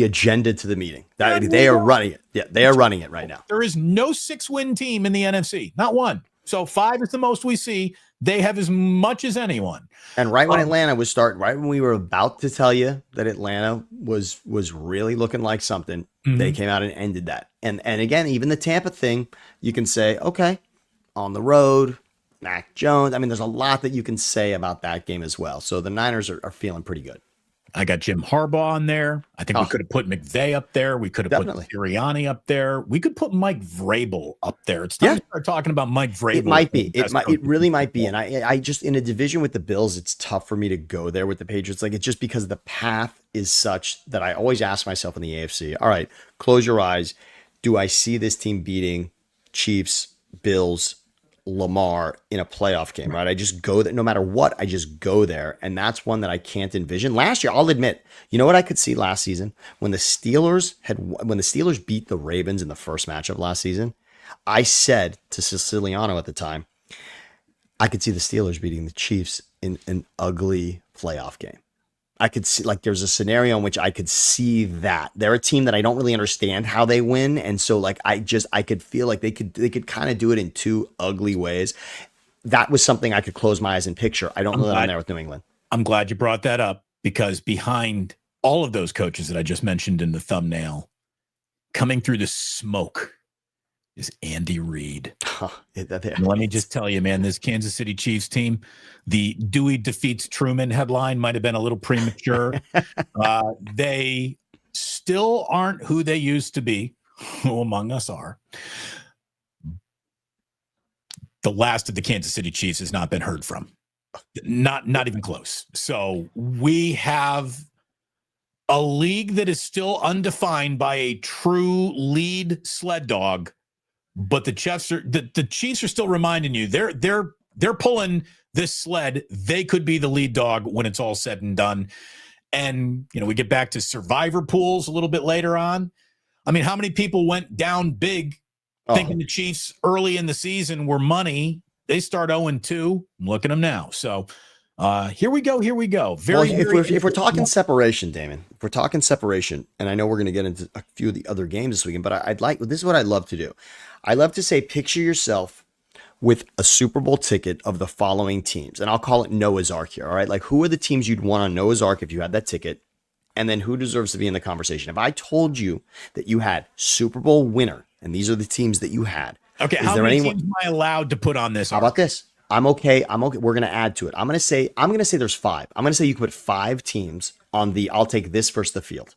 agenda to the meeting. They are running it. Yeah, they are running it right now. There is no 6-win team in the NFC. Not one. So 5 is the most we see. They have as much as anyone. And right when Atlanta was starting, right when we were about to tell you that Atlanta was really looking like something, they came out and ended that. And again, even the Tampa thing, you can say, okay, on the road, Mac Jones. I mean, there's a lot that you can say about that game as well. So the Niners are feeling pretty good. I got Jim Harbaugh on there. I think we could have put McVay up there. We could have put Sirianni up there. We could put Mike Vrabel up there. It's time to start talking about Mike Vrabel. It might be. It really might be. And I just, in a division with the Bills, it's tough for me to go there with the Patriots. Like, it's just because the path is such that I always ask myself in the AFC, all right, close your eyes. Do I see this team beating Chiefs, Bills, Lamar in a playoff game, right? I just go there no matter what. I just go there. And that's one that I can't envision. Last year, I'll admit, you know what I could see last season? When the Steelers beat the Ravens in the first match of last season, I said to Siciliano at the time, I could see the Steelers beating the Chiefs in an ugly playoff game. I could see, like, there's a scenario in which I could see that. They're a team that I don't really understand how they win. And so, like, I could feel like they could kind of do it in two ugly ways. That was something I could close my eyes and picture. I don't know that I'm there with New England. I'm glad you brought that up, because behind all of those coaches that I just mentioned in the thumbnail, coming through the smoke is Andy Reid. Let me just tell you, man, this Kansas City Chiefs team, the Dewey defeats Truman headline might have been a little premature. They still aren't who they used to be. Who among us are? The last of the Kansas City Chiefs has not been heard from. Not even close. So we have a league that is still undefined by a true lead sled dog. But the Chiefs are still reminding you they're pulling this sled. They could be the lead dog when it's all said and done. And we get back to survivor pools a little bit later on. I mean, how many people went down big thinking the Chiefs early in the season were money? They start 0-2. I'm looking at them now. So here we go. If we're talking separation, Damon, if we're talking separation, and I know we're going to get into a few of the other games this weekend, but this is what I'd love to do. I love to say, picture yourself with a Super Bowl ticket of the following teams, and I'll call it Noah's Ark here. All right, like, who are the teams you'd want on Noah's Ark if you had that ticket, and then who deserves to be in the conversation? If I told you that you had Super Bowl winner, and these are the teams that you had, okay, how many teams am I allowed to put on this? How about this? I'm okay. We're going to add to it. I'm going to say there's 5. I'm going to say you can put 5 teams on the I'll take this versus the field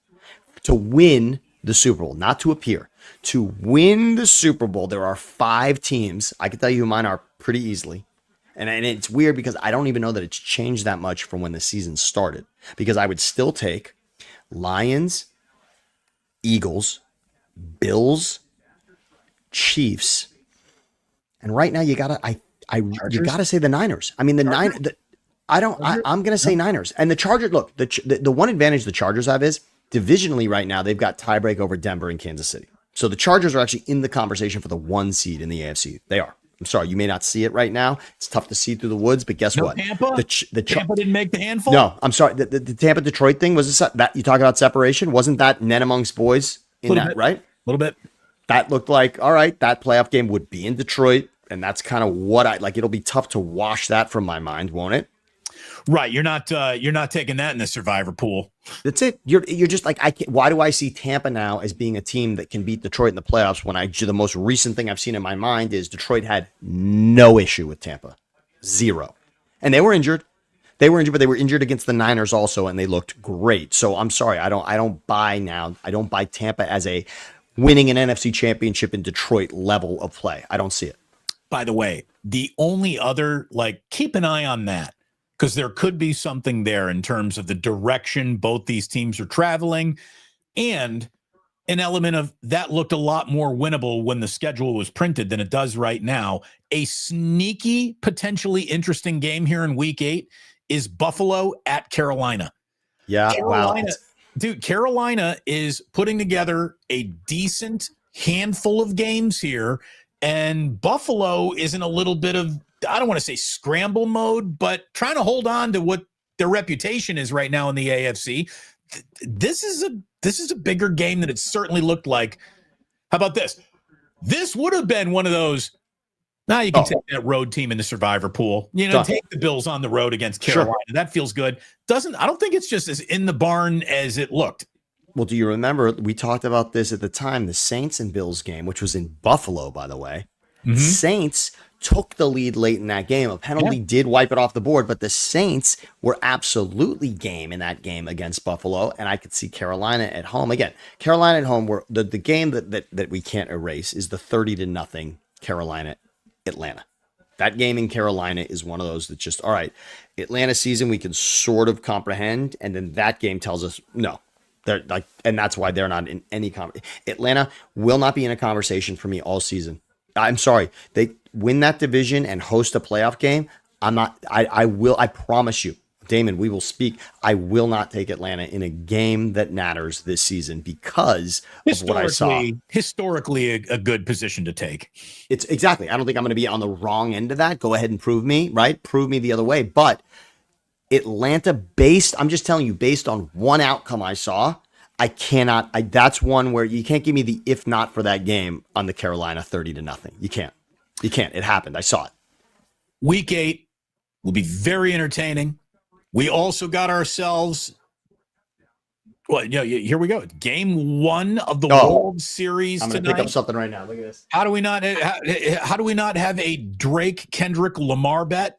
to win the Super Bowl, not to appear. To win the Super Bowl, there are 5 teams. I can tell you who mine are pretty easily. And it's weird because I don't even know that it's changed that much from when the season started, because I would still take Lions, Eagles, Bills, Chiefs. And right now you gotta say the Niners. I mean, I'm gonna say Niners. And the Chargers, look, the one advantage the Chargers have is divisionally right now they've got tiebreak over Denver and Kansas City. So the Chargers are actually in the conversation for the 1 seed in the AFC. They are. I'm sorry, you may not see it right now. It's tough to see through the woods, but guess what? Tampa? Tampa didn't make the handful? No, I'm sorry. The Tampa Detroit thing was that you talk about separation. Wasn't that net amongst boys in that, right? A little bit. That looked like, all right, that playoff game would be in Detroit. And that's kind of what it'll be tough to wash that from my mind, won't it? Right. You're not taking that in the survivor pool. That's it. You're just like, why do I see Tampa now as being a team that can beat Detroit in the playoffs when the most recent thing I've seen in my mind is Detroit had no issue with Tampa. 0. And they were injured. But they were injured against the Niners also, and they looked great. So I'm sorry. I don't buy Tampa as a winning an NFC championship in Detroit level of play. I don't see it. By the way, the only other, keep an eye on that, because there could be something there in terms of the direction both these teams are traveling, and an element of that looked a lot more winnable when the schedule was printed than it does right now. A sneaky, potentially interesting game here in week 8 is Buffalo at Carolina. Yeah, Carolina, wow. Dude, Carolina is putting together a decent handful of games here. And Buffalo is in a little bit of, I don't want to say scramble mode, but trying to hold on to what their reputation is right now in the AFC. This is a bigger game than it certainly looked like. How about this? This would have been one of those Now you can take that road team in the survivor pool. Take the Bills on the road against Carolina. Sure. That feels good. I don't think it's just as in the barn as it looked. Well, do you remember we talked about this at the time, the Saints and Bills game, which was in Buffalo, by the way. Mm-hmm. Saints took the lead late in that game. A penalty did wipe it off the board, but the Saints were absolutely game in that game against Buffalo, and I could see Carolina at home. Again, Carolina at home, were the game that we can't erase is the 30-0 Carolina-Atlanta. That game in Carolina is one of those that just, all right, Atlanta season we can sort of comprehend, and then that game tells us, no. They're like, and that's why they're not in any Atlanta will not be in a conversation for me all season. I'm sorry. They win that division and host a playoff game. I promise you, Damon, we will speak. I will not take Atlanta in a game that matters this season because of what I saw. Historically, a good position to take. It's exactly. I don't think I'm going to be on the wrong end of that. Go ahead and prove me, right? Prove me the other way. But Atlanta I'm just telling you, based on one outcome I saw, that's one where you can't give me the if not for that game on the Carolina 30-0. You can't. It happened. I saw it. Week 8 will be very entertaining. We also got ourselves, here we go. Game 1 of the World Series I'm going to pick up something right now. Look at this. How do we not have a Drake Kendrick Lamar bet?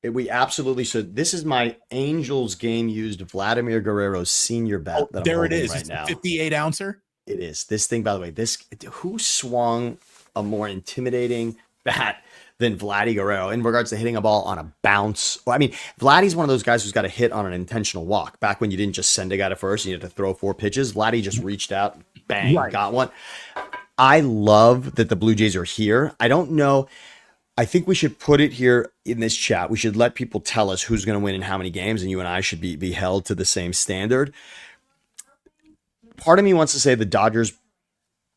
We absolutely should. This is my Angels game used Vladimir Guerrero's senior bet. That there it is. Right now. 58 ouncer. It is. This thing, by the way, who swung a more intimidating bat than Vladdy Guerrero in regards to hitting a ball on a bounce? I mean, Vladdy's one of those guys who's got a hit on an intentional walk. Back when you didn't just send a guy to first, you had to throw 4 pitches. Vladdy just reached out, bang, got one. I love that the Blue Jays are here. I don't know. I think we should put it here in this chat. We should let people tell us who's going to win in how many games, and you and I should be held to the same standard. Part of me wants to say the Dodgers'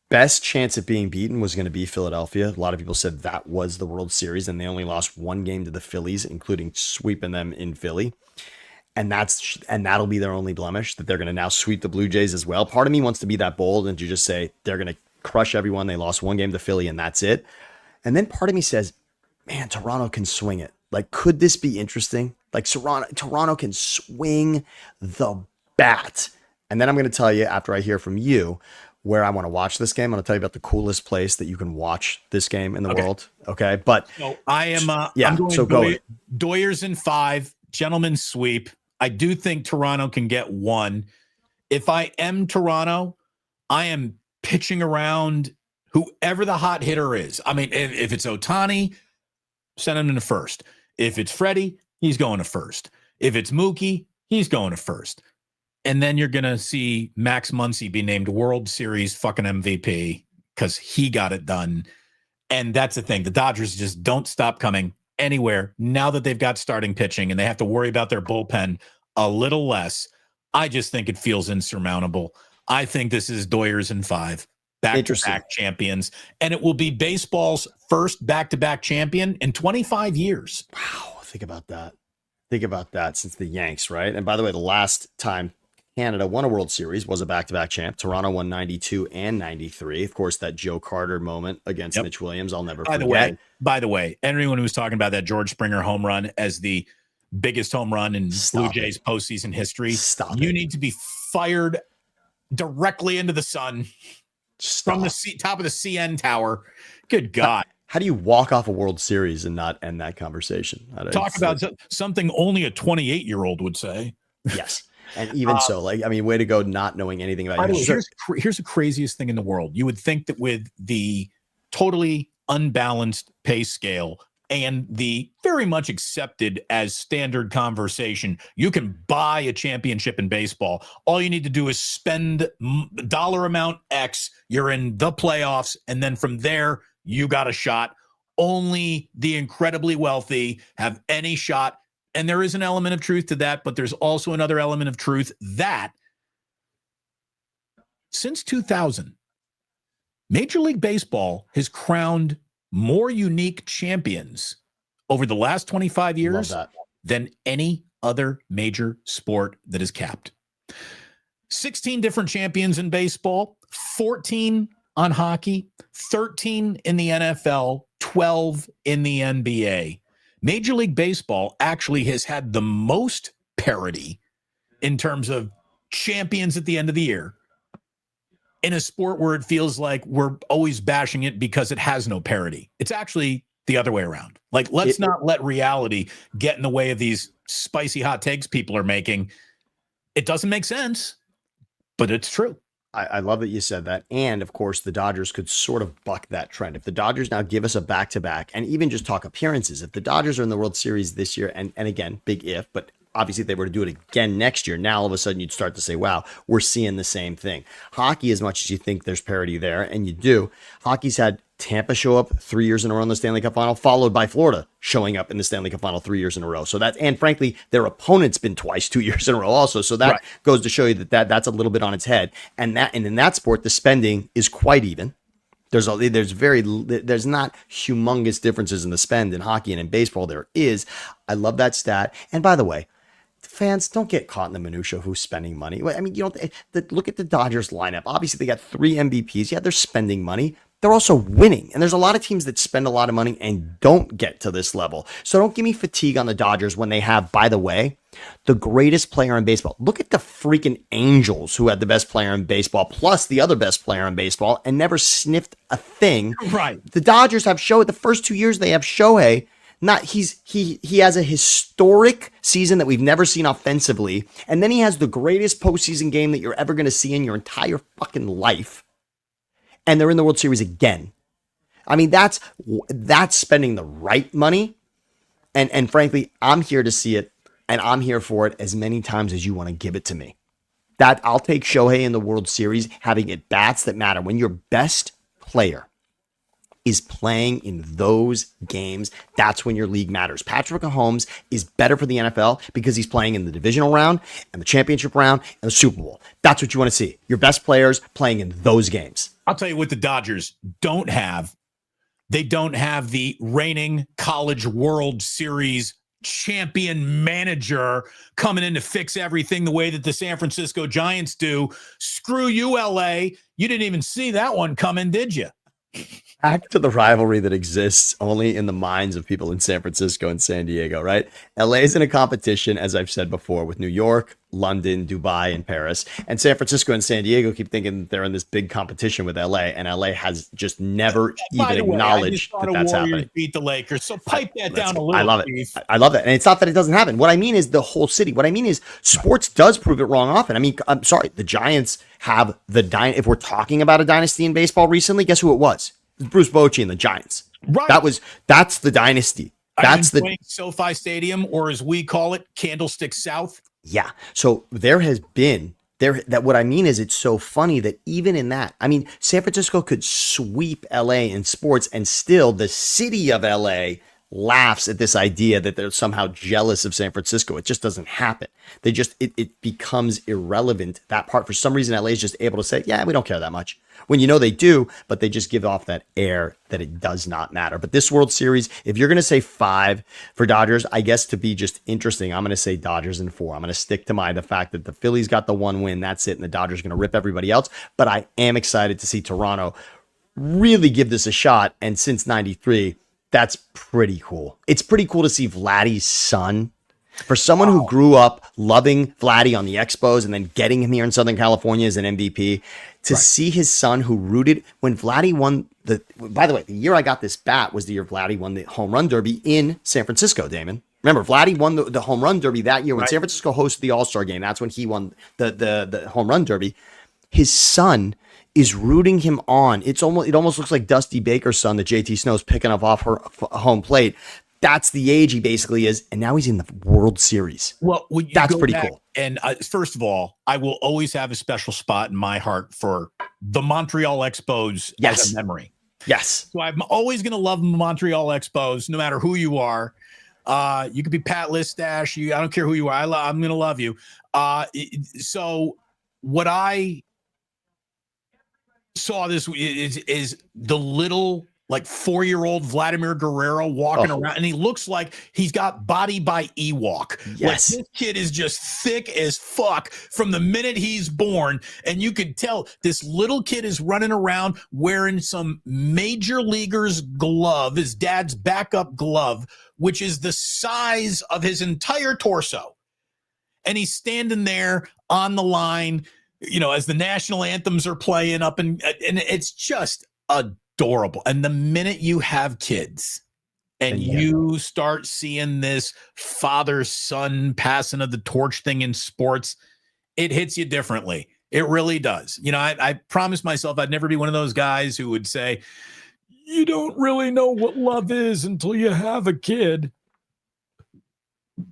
best chance at being beaten was going to be Philadelphia. A lot of people said that was the World Series, and they only lost 1 game to the Phillies, including sweeping them in Philly. And that'll be their only blemish, that they're going to now sweep the Blue Jays as well. Part of me wants to be that bold and to just say they're going to crush everyone. They lost 1 game to Philly, and that's it. And then part of me says, man, Toronto can swing it. Like, could this be interesting? Like, Toronto can swing the bat. And then I'm going to tell you, after I hear from you, where I want to watch this game. I'm going to tell you about the coolest place that you can watch this game in the world. Okay. But so I am, I'm going Doyers in 5, gentlemen sweep. I do think Toronto can get 1. If I am Toronto, I am pitching around whoever the hot hitter is. I mean, if it's Ohtani, send him to first. If it's Freddie, he's going to first. If it's Mookie, he's going to first. And then you're going to see Max Muncy be named World Series fucking MVP because he got it done. And that's the thing. The Dodgers just don't stop coming anywhere now that they've got starting pitching and they have to worry about their bullpen a little less. I just think it feels insurmountable. I think this is Doyers in 5. Back-to-back champions, and it will be baseball's first back-to-back champion in 25 years. Wow, think about that since the Yanks, right? And by the way, the last time Canada won a World Series was a back-to-back champ. Toronto won 92 and 93. Of course, that Joe Carter moment against Mitch Williams, I'll never forget. By the way, anyone who's talking about that George Springer home run as the biggest home run in Blue Jays postseason history, you need to be fired directly into the sun. From the top of the CN Tower. Good God. How do you walk off a World Series and not end that conversation? Talk about something only a 28-year-old would say. Yes. And even so, way to go not knowing anything about you. Here's the craziest thing in the world. You would think that with the totally unbalanced pay scale and the very much accepted as standard conversation, you can buy a championship in baseball. All you need to do is spend dollar amount X. You're in the playoffs. And then from there, you got a shot. Only the incredibly wealthy have any shot. And there is an element of truth to that, but there's also another element of truth that since 2000, Major League Baseball has crowned more unique champions over the last 25 years than any other major sport that is capped. 16 different champions in baseball, 14 on hockey, 13 in the NFL, 12 in the NBA, Major League Baseball actually has had the most parity in terms of champions at the end of the year in a sport where it feels like we're always bashing it because it has no parity. It's actually the other way around. Like, let's not let reality get in the way of these spicy hot takes people are making. It doesn't make sense, but it's true. I love that you said that. And of course, the Dodgers could sort of buck that trend. If the Dodgers now give us a back-to-back and even just talk appearances, if the Dodgers are in the World Series this year, and again, big if, but obviously if they were to do it again next year, now all of a sudden you'd start to say, wow, we're seeing the same thing. Hockey, as much as you think there's parity there, and you do, hockey's had Tampa show up 3 years in a row in the Stanley Cup final, followed by Florida showing up in the Stanley Cup final 3 years in a row. So that, and frankly, their opponent's been twice 2 years in a row also. So that goes to show you that's a little bit on its head. And in that sport, the spending is quite even. There's not humongous differences in the spend in hockey and in baseball. There is. I love that stat. And by the way, fans, don't get caught in the minutia of who's spending money. I mean, look at the Dodgers lineup. Obviously, they got 3 MVPs. Yeah, they're spending money. They're also winning. And there's a lot of teams that spend a lot of money and don't get to this level. So don't give me fatigue on the Dodgers when they have, by the way, the greatest player in baseball. Look at the freaking Angels, who had the best player in baseball, plus the other best player in baseball, and never sniffed a thing. Right. The Dodgers have Shohei. The first 2 years they have Shohei. He has a historic season that we've never seen offensively, and then he has the greatest postseason game that you're ever going to see in your entire fucking life. And they're in the World Series again. I mean, that's spending the right money. And frankly, I'm here to see it, and I'm here for it as many times as you want to give it to me. That I'll take Shohei in the World Series, having at bats that matter. When your best player is playing in those games, that's when your league matters. Patrick Mahomes is better for the NFL because he's playing in the divisional round and the championship round and the Super Bowl. That's what you want to see. Your best players playing in those games. I'll tell you what the Dodgers don't have. They don't have the reigning College World Series champion manager coming in to fix everything the way that the San Francisco Giants do. Screw you, LA. You didn't even see that one coming, did you? Back to the rivalry that exists only in the minds of people in San Francisco and San Diego, right? LA is in a competition, as I've said before, with New York, London, Dubai, and Paris. And San Francisco and San Diego keep thinking they're in this big competition with LA, and LA has just never even acknowledged that that's happening. Beat the Lakers, so pipe that down a little. I love it. I love that. And it's not that it doesn't happen. What I mean is the whole city. What I mean is sports does prove it wrong often. I mean, I'm sorry, the Giants have if we're talking about a dynasty in baseball recently, guess who it was? Bruce Bochy and the Giants. Right. That's the dynasty. That's the SoFi Stadium, or as we call it, Candlestick South. Yeah. So there has been that. What I mean is, it's so funny that even in that, I mean, San Francisco could sweep LA in sports, and still the city of LA laughs at this idea that they're somehow jealous of San Francisco. It just doesn't happen. They just it becomes irrelevant. That part, for some reason, LA is just able to say, yeah, we don't care that much. When you know they do, but they just give off that air that it does not matter. But this World Series, if you're going to say 5 for Dodgers, I guess to be just interesting, I'm going to say Dodgers in 4. I'm going to stick to the fact that the Phillies got the 1 win. That's it. And the Dodgers are going to rip everybody else. But I am excited to see Toronto really give this a shot. And since 93, that's pretty cool. It's pretty cool to see Vladdy's son. For someone who grew up loving Vladdy on the Expos and then getting him here in Southern California as an MVP, to see his son who rooted when Vladdy won by the way, the year I got this bat was the year Vladdy won the home run derby in San Francisco, Damon. Remember, Vladdy won the home run derby that year when San Francisco hosted the All-Star game. That's when he won the home run derby. His son is rooting him on. It almost looks like Dusty Baker's son that JT Snow's picking up off her home plate. That's the age he basically is, and now he's in the World Series. Well, that's pretty cool. And first of all, I will always have a special spot in my heart for the Montreal Expos as a memory. Yes. So I'm always going to love the Montreal Expos, no matter who you are. You could be Pat Listash. I don't care who you are. I'm going to love you. So what I saw this is the little like 4-year-old Vladimir Guerrero walking around, and he looks like he's got body by Ewok. Yes. Like, this kid is just thick as fuck from the minute he's born, and you can tell this little kid is running around wearing some major leaguer's glove, his dad's backup glove, which is the size of his entire torso. And he's standing there on the line, as the national anthems are playing up, and it's just adorable. And the minute you have kids and you start seeing this father-son passing of the torch thing in sports, it hits you differently. It really does. I promised myself I'd never be one of those guys who would say, you don't really know what love is until you have a kid.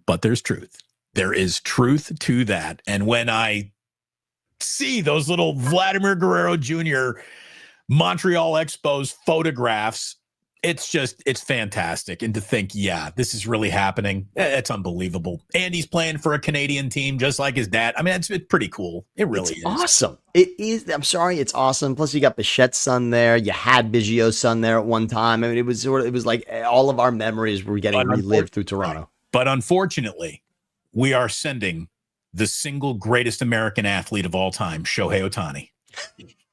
But there's truth. There is truth to that. And when I see those little Vladimir Guerrero Jr. Montreal Expos photographs, it's fantastic. And to think, this is really happening. It's unbelievable. And he's playing for a Canadian team just like his dad. I mean, it's pretty cool. It really is. Awesome. It is. I'm sorry. It's awesome. Plus you got Bichette's son there. You had Biggio's son there at one time. I mean, it was like all of our memories were getting relived through Toronto. But unfortunately, we are sending the single greatest American athlete of all time, Shohei Ohtani.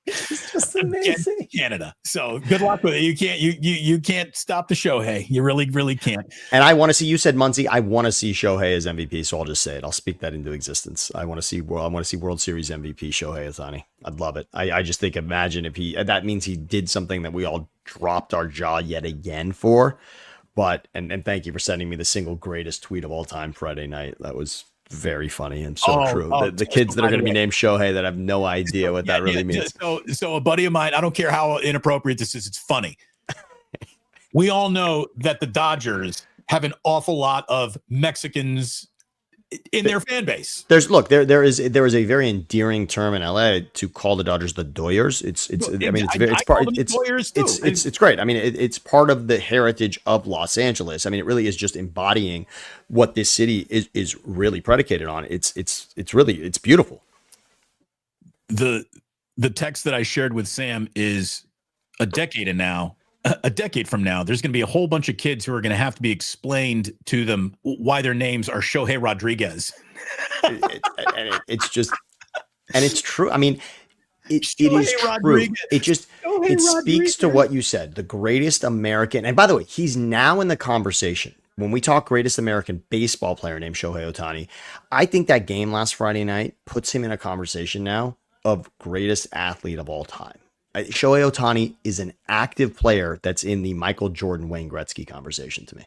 It's just amazing. Canada. So good luck with it. You can't stop the Shohei. You really, really can't. And I want to see, you said Muncie, I want to see Shohei as MVP. So I'll just say it. I'll speak that into existence. I want to see World Series MVP Shohei Ohtani. I'd love it. I just think, imagine if that means he did something that we all dropped our jaw yet again for. But, and thank you for sending me the single greatest tweet of all time Friday night. That was very funny and so true. The kids that are going to be named Shohei that have no idea what that really means. So a buddy of mine, I don't care how inappropriate this is, it's funny. We all know that the Dodgers have an awful lot of Mexicans in their fan base. There is a very endearing term in LA to call the Dodgers the Doyers. It's great. I mean, it's part of the heritage of Los Angeles. I mean, it really is just embodying what this city is really predicated on. It's beautiful. The text that I shared with Sam is a decade from now, there's going to be a whole bunch of kids who are going to have to be explained to them why their names are Shohei Rodriguez. It's true. I mean, it is true. It speaks to what you said. The greatest American, and by the way, he's now in the conversation. When we talk greatest American baseball player named Shohei Ohtani, I think that game last Friday night puts him in a conversation now of greatest athlete of all time. Shohei Ohtani is an active player that's in the Michael Jordan, Wayne Gretzky conversation to me.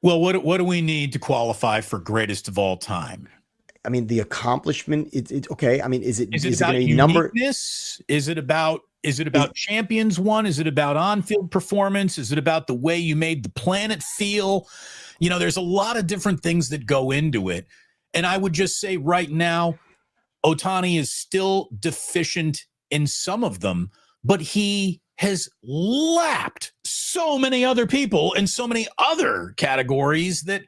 Well, what do we need to qualify for greatest of all time? I mean, the accomplishment. It's okay. I mean, is it about uniqueness? Is it about champions won? Is it about on-field performance? Is it about the way you made the planet feel? There's a lot of different things that go into it. And I would just say right now, Ohtani is still deficient in some of them, but he has lapped so many other people in so many other categories that,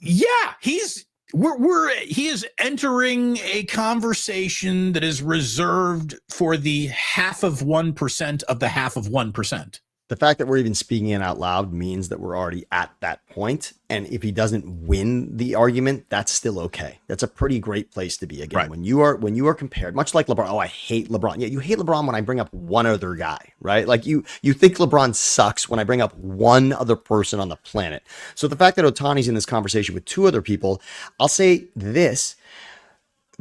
he is entering a conversation that is reserved for the 0.5% of the 0.5%. The fact that we're even speaking it out loud means that we're already at that point. And if he doesn't win the argument, that's still okay. That's a pretty great place to be. Again, right. When you are compared, much like LeBron. Oh, I hate LeBron. Yeah, you hate LeBron when I bring up one other guy, right? Like you think LeBron sucks when I bring up one other person on the planet. So the fact that Ohtani's in this conversation with two other people, I'll say this.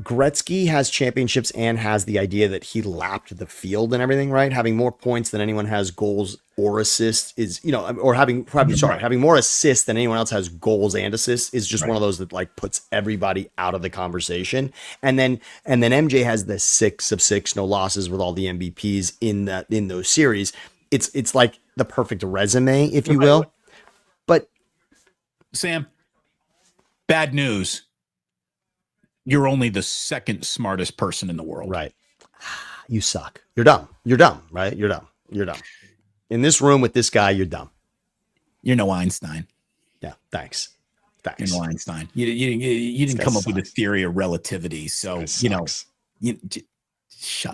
Gretzky has championships and has the idea that he lapped the field and everything, right? Having more points than anyone has goals or assists is, or having more assists than anyone else has goals and assists is just one of those that like puts everybody out of the conversation. And then MJ has the 6 of 6, no losses with all the MVPs in those series. It's like the perfect resume, if you will. But Sam, bad news. You're only the second smartest person in the world. Right. You suck. You're dumb. You're dumb, right? You're dumb. You're dumb. In this room with this guy, you're dumb. You're no Einstein. Yeah. Thanks. You're no Einstein. You didn't come up with a theory of relativity. So, shut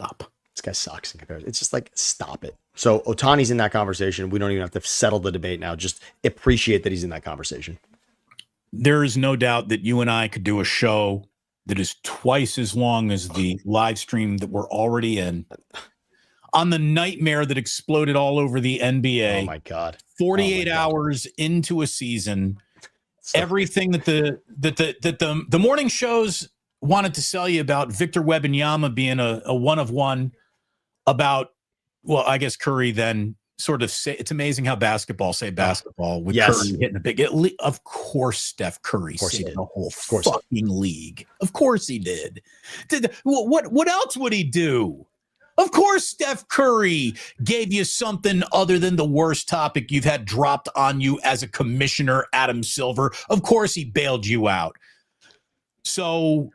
up. this guy sucks in comparison. It's just like, stop it. So Ohtani's in that conversation. We don't even have to settle the debate now. Just appreciate that he's in that conversation. There is no doubt that you and I could do a show that is twice as long as the live stream that we're already in on the nightmare that exploded all over the NBA. Oh my God. 48 hours into a season. Everything that the morning shows wanted to sell you about Victor Wembanyama being a one of one, about, well, I guess Curry then sort of say, it's amazing how basketball with Curry hitting a big, of course Steph Curry saved the whole fucking league. Of course he did. What else would he do? Of course Steph Curry gave you something other than the worst topic you've had dropped on you as a commissioner, Adam Silver. Of course he bailed you out. So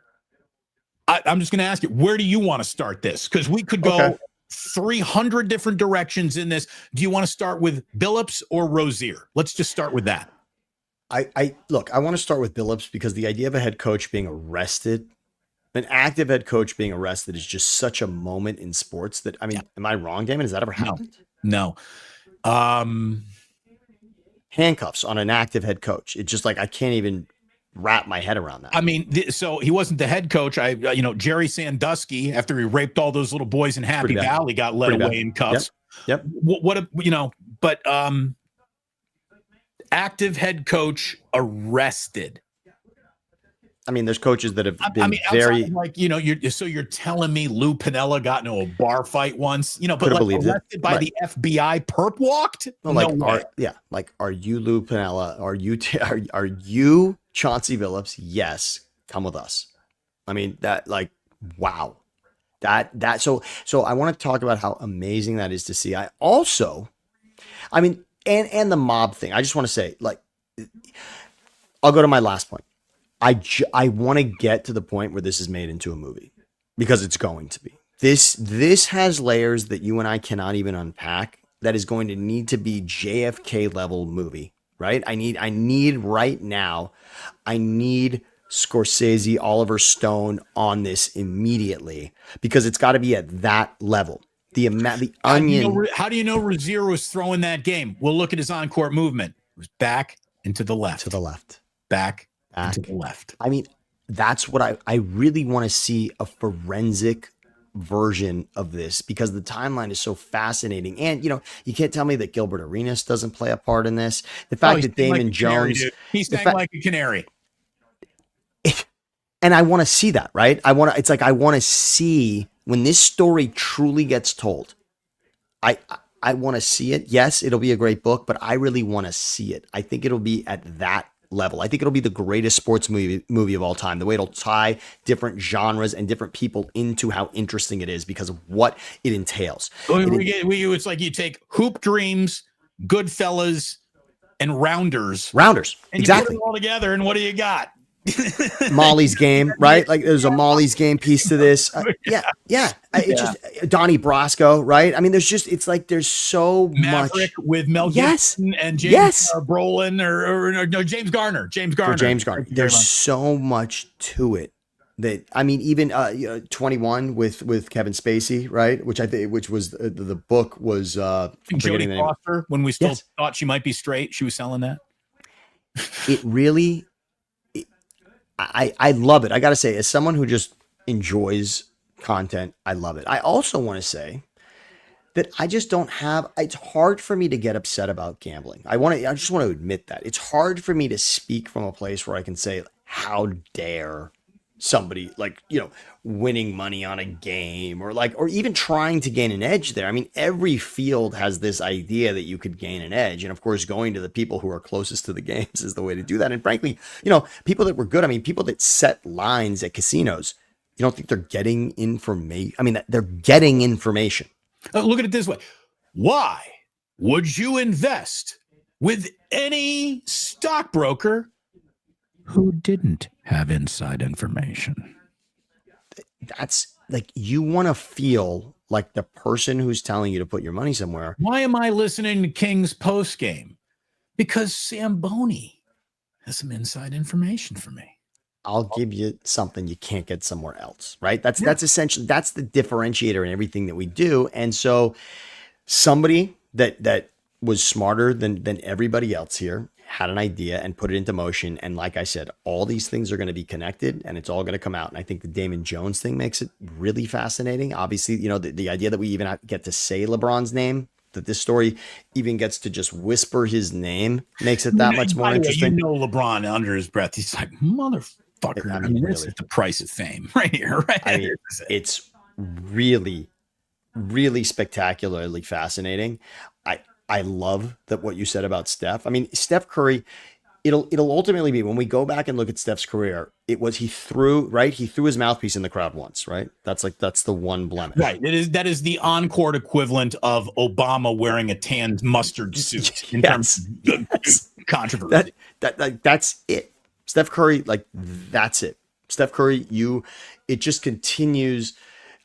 I'm just going to ask you, where do you want to start this? Because we could go 300 different directions in this. Do you want to start with Billups or Rozier? Let's just start with that. I want to start with Billups because the idea of a head coach being arrested, an active head coach being arrested, is just such a moment in sports that, I mean, am I wrong, Damon? Has that ever happened? No. Handcuffs on an active head coach. It's just like, I can't even wrap my head around that. I mean, so he wasn't the head coach. Jerry Sandusky, after he raped all those little boys in Happy Valley, got led away in cuffs. Yep. But active head coach arrested. I mean, there's coaches that have been very like, you're telling me Lou Piniella got into a bar fight once, but like arrested by the FBI, perp walked. Are you Lou Piniella? Are you Chauncey Billups? Yes, come with us. I mean, that, like, wow, that. So I want to talk about how amazing that is to see. And the mob thing. I just want to say, like, I'll go to my last point. I want to get to the point where this is made into a movie, because it's going to be. This has layers that you and I cannot even unpack. That is going to need to be JFK level movie, right? I need right now. I need Scorsese, Oliver Stone on this immediately, because it's got to be at that level. The onion. How do you know Rozier was throwing that game? Well, look at his on-court movement. It was back and to the left. Back and to the left. I mean, that's what I really want to see, a forensic version of this, because the timeline is so fascinating. And, you can't tell me that Gilbert Arenas doesn't play a part in this. The fact that Damon Jones. He's sang like a canary. And I want to see that, right? I want to see when this story truly gets told. I want to see it. Yes, it'll be a great book, but I really want to see it. I think it'll be at that level. I think it'll be the greatest sports movie of all time. The way it'll tie different genres and different people into how interesting it is because of what it entails. It's like you take Hoop Dreams, Goodfellas, and Rounders. And exactly. You put it all together, and what do you got? Molly's Game, right? Like, there's a Molly's Game piece to this. It's just Donnie Brasco, right? I mean, there's so Maverick much with Mel Gibson and James Brolin or James Garner. There's so much to it that, I mean, even 21 with Kevin Spacey, right? Which was the book was Jodie Foster, when we still thought she might be straight, she was selling that. It really. I love it. I got to say, as someone who just enjoys content, I love it. I also want to say that I just don't have, it's hard for me to get upset about gambling. I just want to admit that. It's hard for me to speak from a place where I can say, how dare somebody, like, winning money on a game or even trying to gain an edge there. I mean, every field has this idea that you could gain an edge. And of course, going to the people who are closest to the games is the way to do that. And frankly, people that were good, I mean, people that set lines at casinos, you don't think they're getting information? I mean, they're getting information. Look at it this way. Why would you invest with any stockbroker who didn't have inside information? That's like, you want to feel like the person who's telling you to put your money somewhere. Why am I listening to King's post game? Because Sam Boney has some inside information for me. I'll give you something you can't get somewhere else, right? That's essentially that's the differentiator in everything that we do. And so somebody that was smarter than everybody else here had an idea and put it into motion. And like I said, all these things are going to be connected and it's all going to come out. And I think the Damon Jones thing makes it really fascinating. Obviously, the idea that we even get to say LeBron's name, that this story even gets to just whisper his name makes it that much more interesting. LeBron under his breath, he's like, motherfucker. I mean, this is the price of fame right here, right? I mean, it's really, really spectacularly fascinating. I love that what you said about Steph. I mean, Steph Curry, it'll ultimately be when we go back and look at Steph's career, he threw his mouthpiece in the crowd once, right? That's the one blemish. Right. That is the on-court equivalent of Obama wearing a tan mustard suit in terms of controversy. That's it. Steph Curry, that's it. Steph Curry, it just continues.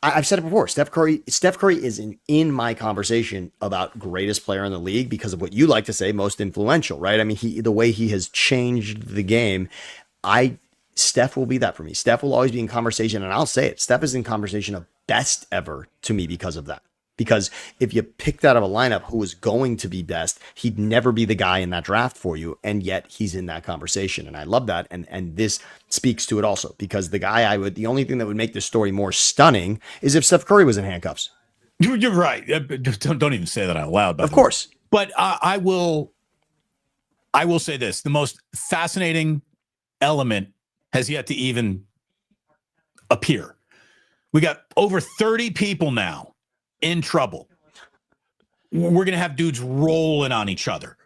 I've said it before. Steph Curry is in my conversation about greatest player in the league because of what you like to say, most influential, right? I mean, the way he has changed the game. Steph will be that for me. Steph will always be in conversation, and I'll say it. Steph is in conversation of best ever to me because of that. Because if you picked out of a lineup who was going to be best, he'd never be the guy in that draft for you. And yet he's in that conversation. And I love that. And this speaks to it also because the only thing that would make this story more stunning is if Steph Curry was in handcuffs. You're right. Don't even say that out loud. Of course. But I will say this. The most fascinating element has yet to even appear. We got over 30 people now in trouble. We're going to have dudes rolling on each other.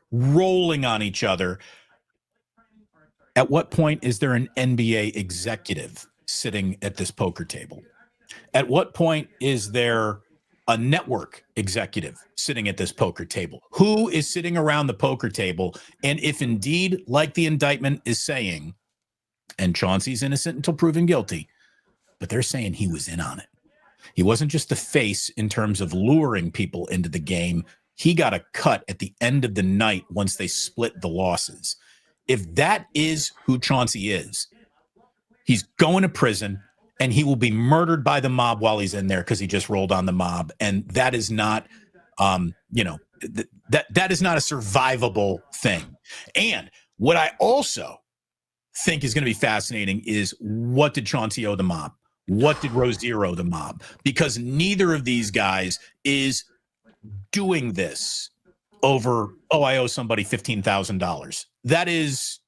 At what point is there an NBA executive sitting at this poker table? At what point is there a network executive sitting at this poker table? Who is sitting around the poker table? And if indeed, like the indictment is saying, and Chauncey's innocent until proven guilty, but they're saying he was in on it. He wasn't just the face in terms of luring people into the game. He got a cut at the end of the night once they split the losses. If that is who Chauncey is, he's going to prison and he will be murdered by the mob while he's in there because he just rolled on the mob. And that is not, that is not a survivable thing. And what I also think is going to be fascinating is what did Chauncey owe the mob? What did Rozier owe the mob? Because neither of these guys is doing this over, I owe somebody $15,000. That's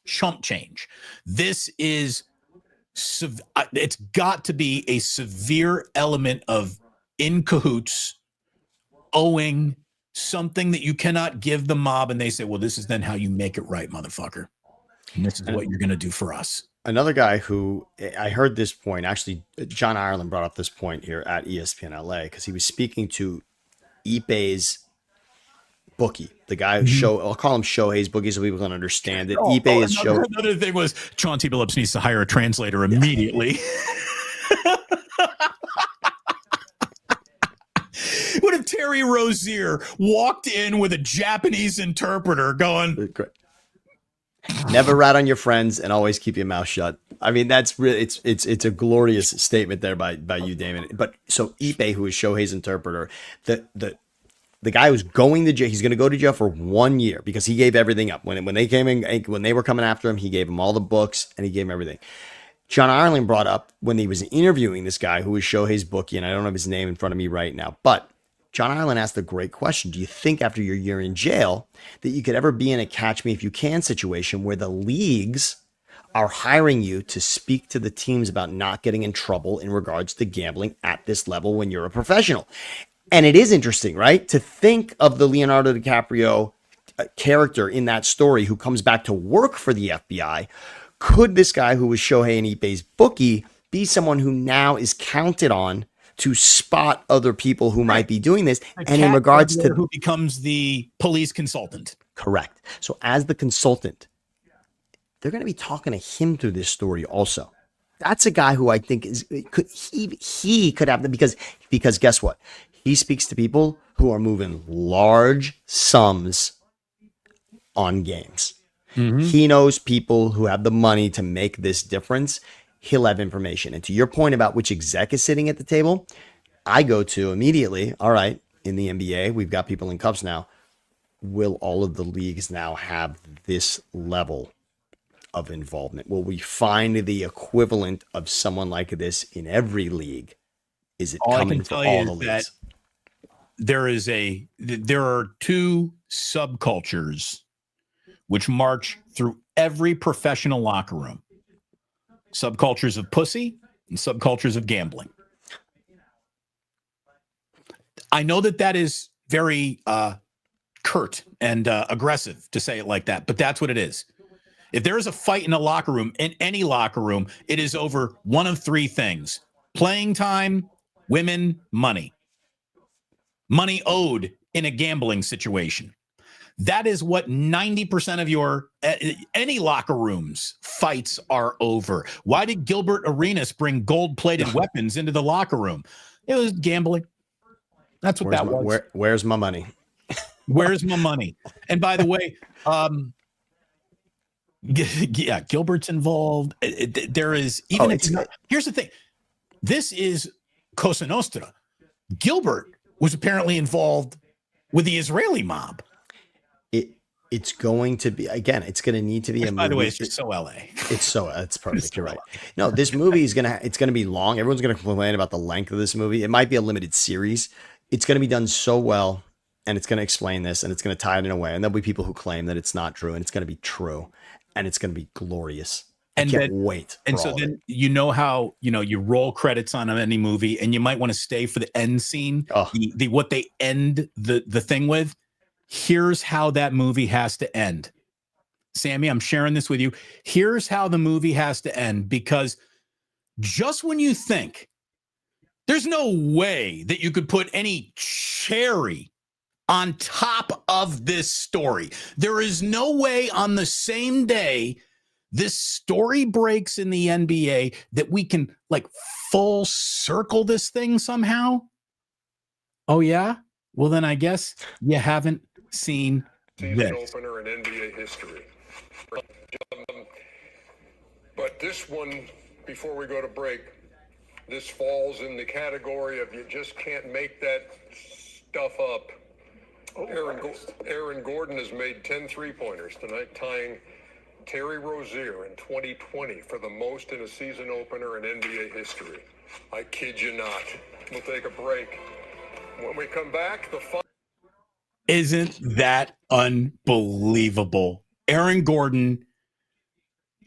chump change. This is, it's got to be a severe element of in cahoots, owing something that you cannot give the mob. And they say, well, this is then how you make it right, motherfucker. And this is what you're going to do for us. Another guy who I heard this point, actually, John Ireland brought up this point here at ESPN LA because he was speaking to Ipe's bookie, the guy who I'll call him Shohei's bookie so people can understand it. Ipe is Shohei. Another thing was Chauncey Billups needs to hire a translator immediately. What if Terry Rozier walked in with a Japanese interpreter going, never rat on your friends and always keep your mouth shut. I mean, that's really, it's a glorious statement there by you, Damon. But so Ipe, who is Shohei's interpreter, the guy who's going to jail, he's going to go to jail for 1 year because he gave everything up. When they were coming after him, he gave him all the books and he gave him everything. John Ireland brought up when he was interviewing this guy who was Shohei's bookie, and I don't have his name in front of me right now, but John Ireland asked a great question. Do you think after your year in jail that you could ever be in a catch me if you can situation where the leagues are hiring you to speak to the teams about not getting in trouble in regards to gambling at this level when you're a professional? And it is interesting, right? To think of the Leonardo DiCaprio character in that story who comes back to work for the FBI. Could this guy who was Shohei and Ipe's bookie be someone who now is counted on to spot other people who might be doing this? And in regards to who becomes the police consultant. Correct. So as the consultant, they're going to be talking to him through this story also. That's a guy who I think he could have, because guess what? He speaks to people who are moving large sums on games. He knows people who have the money to make this difference. He'll have information. And to your point about which exec is sitting at the table, I go to immediately, all right, in the NBA, we've got people in cups now. Will all of the leagues now have this level of involvement? Will we find the equivalent of someone like this in every league? Is it all coming for all the leagues? There are two subcultures which march through every professional locker room. Subcultures of pussy and subcultures of gambling. I know that is very curt and aggressive to say it like that, but that's what it is. If there is a fight in a locker room, in any locker room, it is over one of three things: playing time, women, money. Money owed in a gambling situation. That is what 90% of your any locker rooms fights are over. Why did Gilbert Arenas bring gold-plated weapons into the locker room? It was gambling. That's what that was. Where's my money? Where's my money? And by the way, yeah, Gilbert's involved. There is even if not, here's the thing. This is Cosa Nostra. Gilbert was apparently involved with the Israeli mob. It's going to be, again, it's going to need to be a movie. By the way, it's just so LA. It's perfect. You're right. No, this movie is it's going to be long. Everyone's going to complain about the length of this movie. It might be a limited series. It's going to be done so well, and it's going to explain this, and it's going to tie it in a way. And there'll be people who claim that it's not true, and it's going to be true, and it's going to be glorious. I can't wait. And so then you know how you roll credits on any movie, and you might want to stay for the end scene, the what they end the thing with. Here's how that movie has to end. Sammy, I'm sharing this with you. Here's how the movie has to end, because just when you think there's no way that you could put any cherry on top of this story, there is no way on the same day this story breaks in the NBA that we can full circle this thing somehow. Oh yeah? Well, then I guess you haven't seen season opener in NBA history. But this one, before we go to break, this falls in the category of you just can't make that stuff up. Aaron Gordon has made 10 three-pointers tonight, tying Terry Rozier in 2020 for the most in a season opener in NBA history. I kid you not. We'll take a break. When we come back, Isn't that unbelievable? Aaron Gordon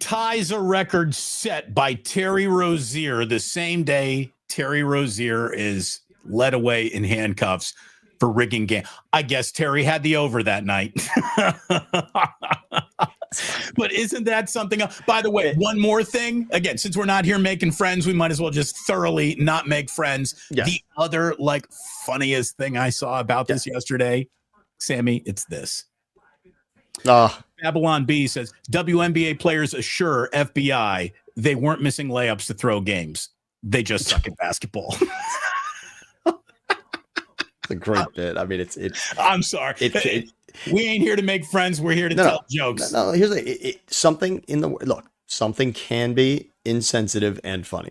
ties a record set by Terry Rozier the same day Terry Rozier is led away in handcuffs for rigging game. I guess Terry had the over that night. But isn't that something else? By the way, one more thing. Again, since we're not here making friends, we might as well just thoroughly not make friends. Yes. The other funniest thing I saw about this yesterday, Sammy, it's this. Babylon B says, WNBA players assure FBI they weren't missing layups to throw games. They just suck at basketball. It's a great bit. I mean, it's. I'm sorry. We ain't here to make friends. We're here to tell jokes. No, here's something in the look. Something can be insensitive and funny.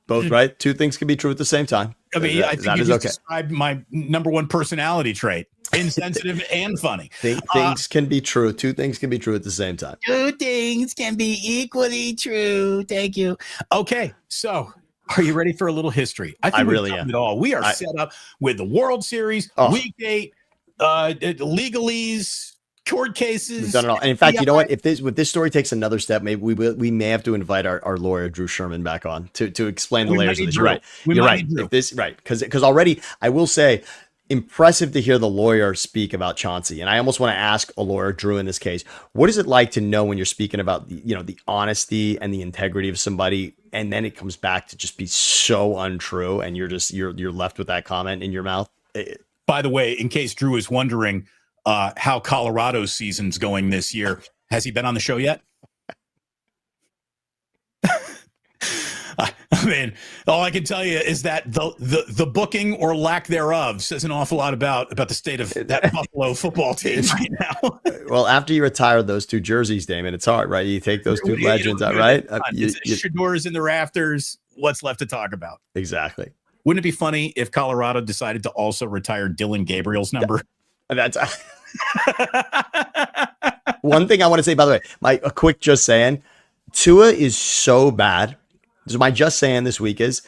Both, right? Two things can be true at the same time. I mean, I think you just described my number one personality trait: insensitive and funny. Things can be true. Two things can be true at the same time. Two things can be equally true. Thank you. Okay, so are you ready for a little history? I think really am. It all. We are set up with the World Series, Week 8, legalese, court cases. We've done it all. And in fact, you know what? If this story takes another step, maybe we may have to invite our lawyer Drew Sherman back on to explain the layers of this. You're right. You're right. Because already I will say, impressive to hear the lawyer speak about Chauncey. And I almost want to ask a lawyer, Drew, in this case, what is it like to know when you're speaking about the honesty and the integrity of somebody, and then it comes back to just be so untrue, and you're left with that comment in your mouth? By the way, in case Drew is wondering how Colorado's season's going this year, has he been on the show yet? I mean, all I can tell you is that the booking or lack thereof says an awful lot about the state of that Buffalo football team right now. Well, after you retire those two jerseys, Damon, it's hard, right? You take those two legends out, right? Shador's in the rafters. What's left to talk about? Exactly. Wouldn't it be funny if Colorado decided to also retire Dylan Gabriel's number? That's one thing I want to say, by the way, a quick just saying, Tua is so bad. So my just saying this week is,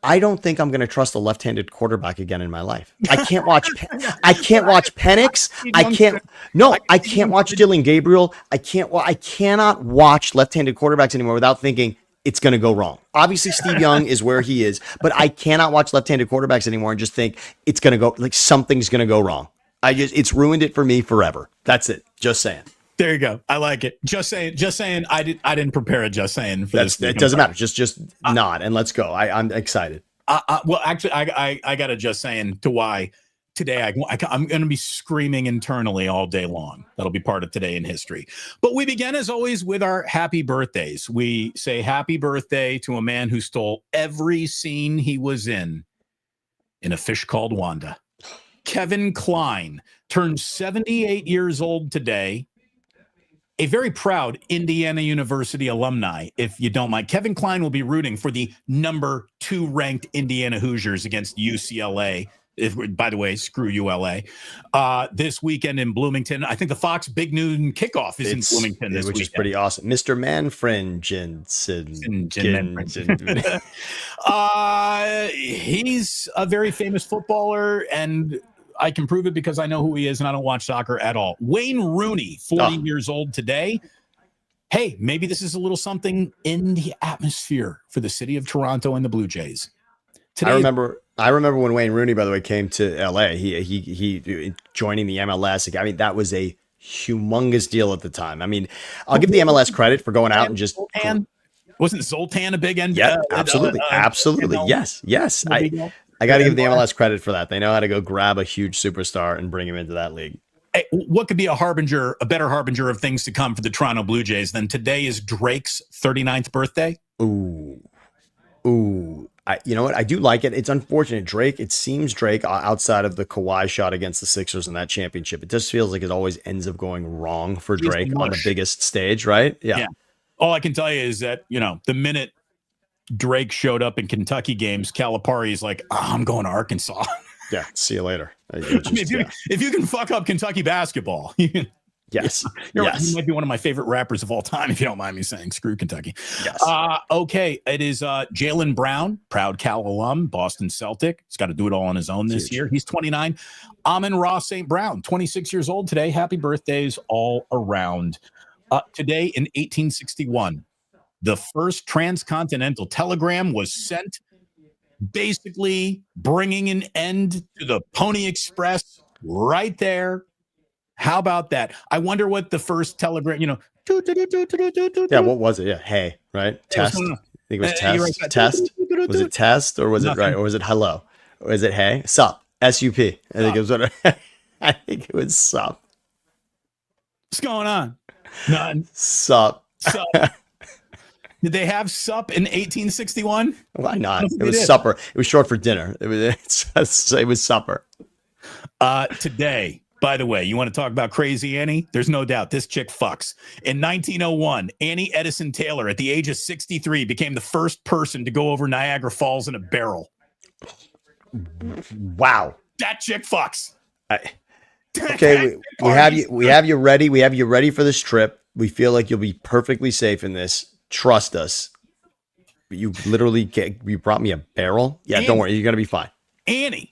I don't think I'm going to trust a left-handed quarterback again in my life. I can't watch Penix. I can't watch Dylan Gabriel. I cannot watch left-handed quarterbacks anymore without thinking it's going to go wrong. Obviously, Steve Young is where he is, but I cannot watch left-handed quarterbacks anymore and just think it's going to go, like something's going to go wrong. It's ruined it for me forever. That's it. Just saying. There you go. I like it. Just saying. I didn't prepare a just saying for this. It doesn't matter. Just nod and let's go. I'm excited. Well, actually, I got a just saying to why today I'm going to be screaming internally all day long. That'll be part of Today in History. But we begin, as always, with our happy birthdays. We say happy birthday to a man who stole every scene he was in A Fish Called Wanda. Kevin Kline turned 78 years old today. A very proud Indiana University alumni, if you don't mind. Kevin Kline will be rooting for the number 2 ranked Indiana Hoosiers against UCLA. By the way, screw ULA. This weekend in Bloomington. I think the Fox Big Noon kickoff is in Bloomington this which weekend. Is pretty awesome. Mr. He's a very famous footballer, and I can prove it because I know who he is, and I don't watch soccer at all. Wayne Rooney, 40 years old today. Hey, maybe this is a little something in the atmosphere for the city of Toronto and the Blue Jays. Today, I remember when Wayne Rooney, by the way, came to LA. He joining the MLS. I mean, that was a humongous deal at the time. I mean, I'll give the MLS credit for going out and just. Wasn't Zoltan a big end? Yeah, absolutely, absolutely. Yes. I got to give the MLS credit for that. They know how to go grab a huge superstar and bring him into that league. Hey, what could be a better harbinger of things to come for the Toronto Blue Jays than today is Drake's 39th birthday? Ooh. You know what? I do like it. It's unfortunate. It seems Drake, outside of the Kawhi shot against the Sixers in that championship, it just feels like it always ends up going wrong for Drake on the biggest stage, right? Yeah. All I can tell you is that, the minute Drake showed up in Kentucky games, Calipari's like, I'm going to Arkansas. Yeah, see you later. If you can fuck up Kentucky basketball, you can. Yes. He might be one of my favorite rappers of all time, if you don't mind me saying. Screw Kentucky. Yes. Okay, it is Jaylen Brown, proud Cal alum, Boston Celtic. He's got to do it all on his own this year. He's 29. Amon-Ra St. Brown, 26 years old today. Happy birthdays all around. Today in 1861, the first transcontinental telegram was sent, basically bringing an end to the Pony Express right there. How about that? I wonder what the first telegram, Yeah, what was it? Yeah, hey, right? Test. I think it was test. Right. Test. Was it test or was Nothing. It right? Or was it hello? Or is it hey? Sup. S-U-P. I think it was what I think it was sup. What's going on? None. Sup. Did they have sup in 1861? Why not? It was supper. It was short for dinner. It was supper. Today, by the way, you want to talk about Crazy Annie? There's no doubt this chick fucks. In 1901, Annie Edison Taylor, at the age of 63, became the first person to go over Niagara Falls in a barrel. Wow. That chick fucks. Okay, we have you ready. We have you ready for this trip. We feel like you'll be perfectly safe in this. Trust us. You literally you brought me a barrel. Yeah, Annie, don't worry. You're going to be fine. Annie.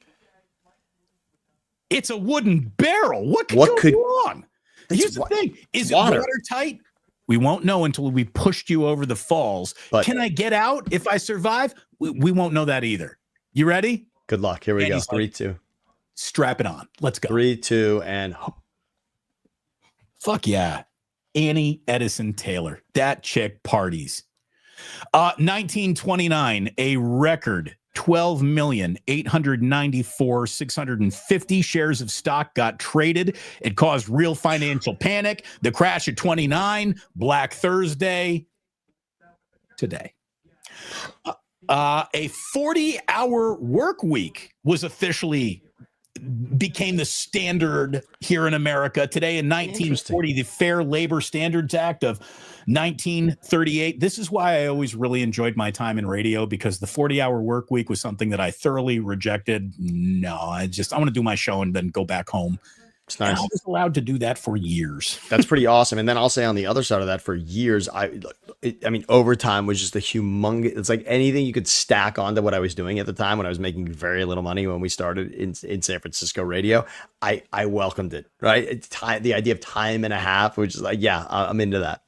It's a wooden barrel. What could go wrong? Here's the thing. Is it watertight? We won't know until we pushed you over the falls. But can I get out if I survive? We won't know that either. You ready? Good luck. Here we go. 3, 2. Strap it on. Let's go. 3, 2, and fuck yeah. Annie Edison Taylor. That chick parties. 1929, a record 12,894,650 shares of stock got traded. It caused real financial panic. The crash at 29, Black Thursday. Today. A 40-hour work week became the standard here in America. Today in 1940, the Fair Labor Standards Act of 1938. This is why I always really enjoyed my time in radio, because the 40-hour work week was something that I thoroughly rejected. No, I want to do my show and then go back home. It's nice. And I was allowed to do that for years. That's pretty awesome. And then I'll say on the other side of that, for years, overtime was just a humongous. It's like anything you could stack onto what I was doing at the time when I was making very little money when we started in San Francisco radio. I welcomed it, right? The idea of time and a half, which is like, yeah, I'm into that.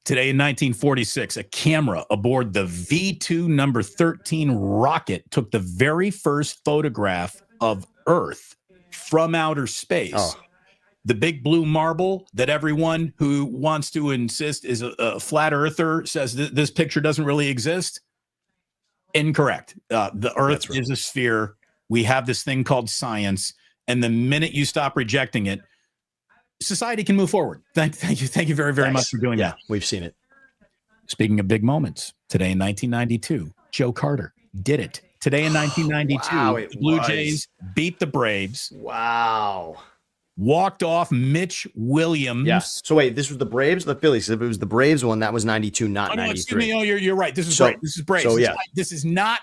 Today in 1946, a camera aboard the V2 number 13 rocket took the very first photograph of Earth from outer space. Oh. The big blue marble that everyone who wants to insist is a flat earther says this picture doesn't really exist. Incorrect. The Earth is a sphere. We have this thing called science. And the minute you stop rejecting it, society can move forward. Thank you. Thank you very, very much for doing that. We've seen it. Speaking of big moments, today in 1992, Joe Carter did it. Today in 1992, the Blue Jays beat the Braves. Wow. Walked off Mitch Williams. Yeah. So wait, this was the Braves or the Phillies? If it was the Braves one, that was 92, not 93. Excuse me. Oh, you're right. This is Braves. This is Braves. So, yeah. This is not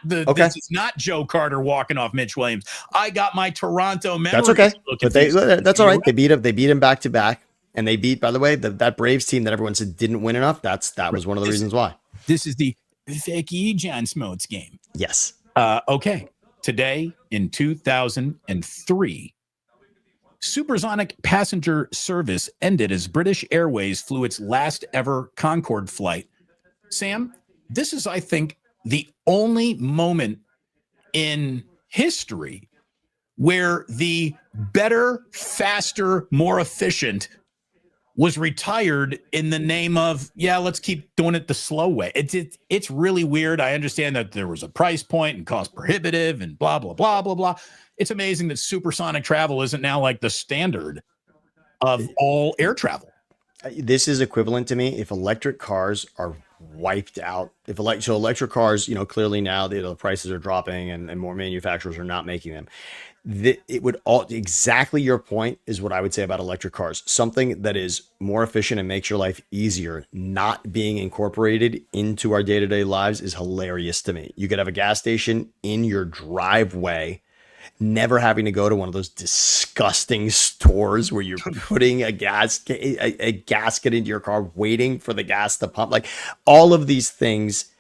Joe Carter walking off Mitch Williams. I got my Toronto memories. That's okay. But that's all right. They beat him back to back. And they beat, by the way, that Braves team that everyone said didn't win enough. That was one of the reasons why. This is the Vicky John Smoltz game. Yes. Okay. Today in 2003, supersonic passenger service ended as British Airways flew its last ever Concorde flight. Sam, this is, I think, the only moment in history where the better, faster, more efficient was retired in the name of, let's keep doing it the slow way. It's really weird. I understand that there was a price point and cost prohibitive and blah, blah, blah, blah, blah. It's amazing that supersonic travel isn't now like the standard of all air travel. This is equivalent to me if electric cars are wiped out. So electric cars, clearly now the prices are dropping and more manufacturers are not making them. It would all exactly your point is what I would say about electric cars. Something that is more efficient and makes your life easier, not being incorporated into our day-to-day lives, is hilarious to me. You could have a gas station in your driveway, never having to go to one of those disgusting stores where you're putting a gasket into your car, waiting for the gas to pump, like all of these things.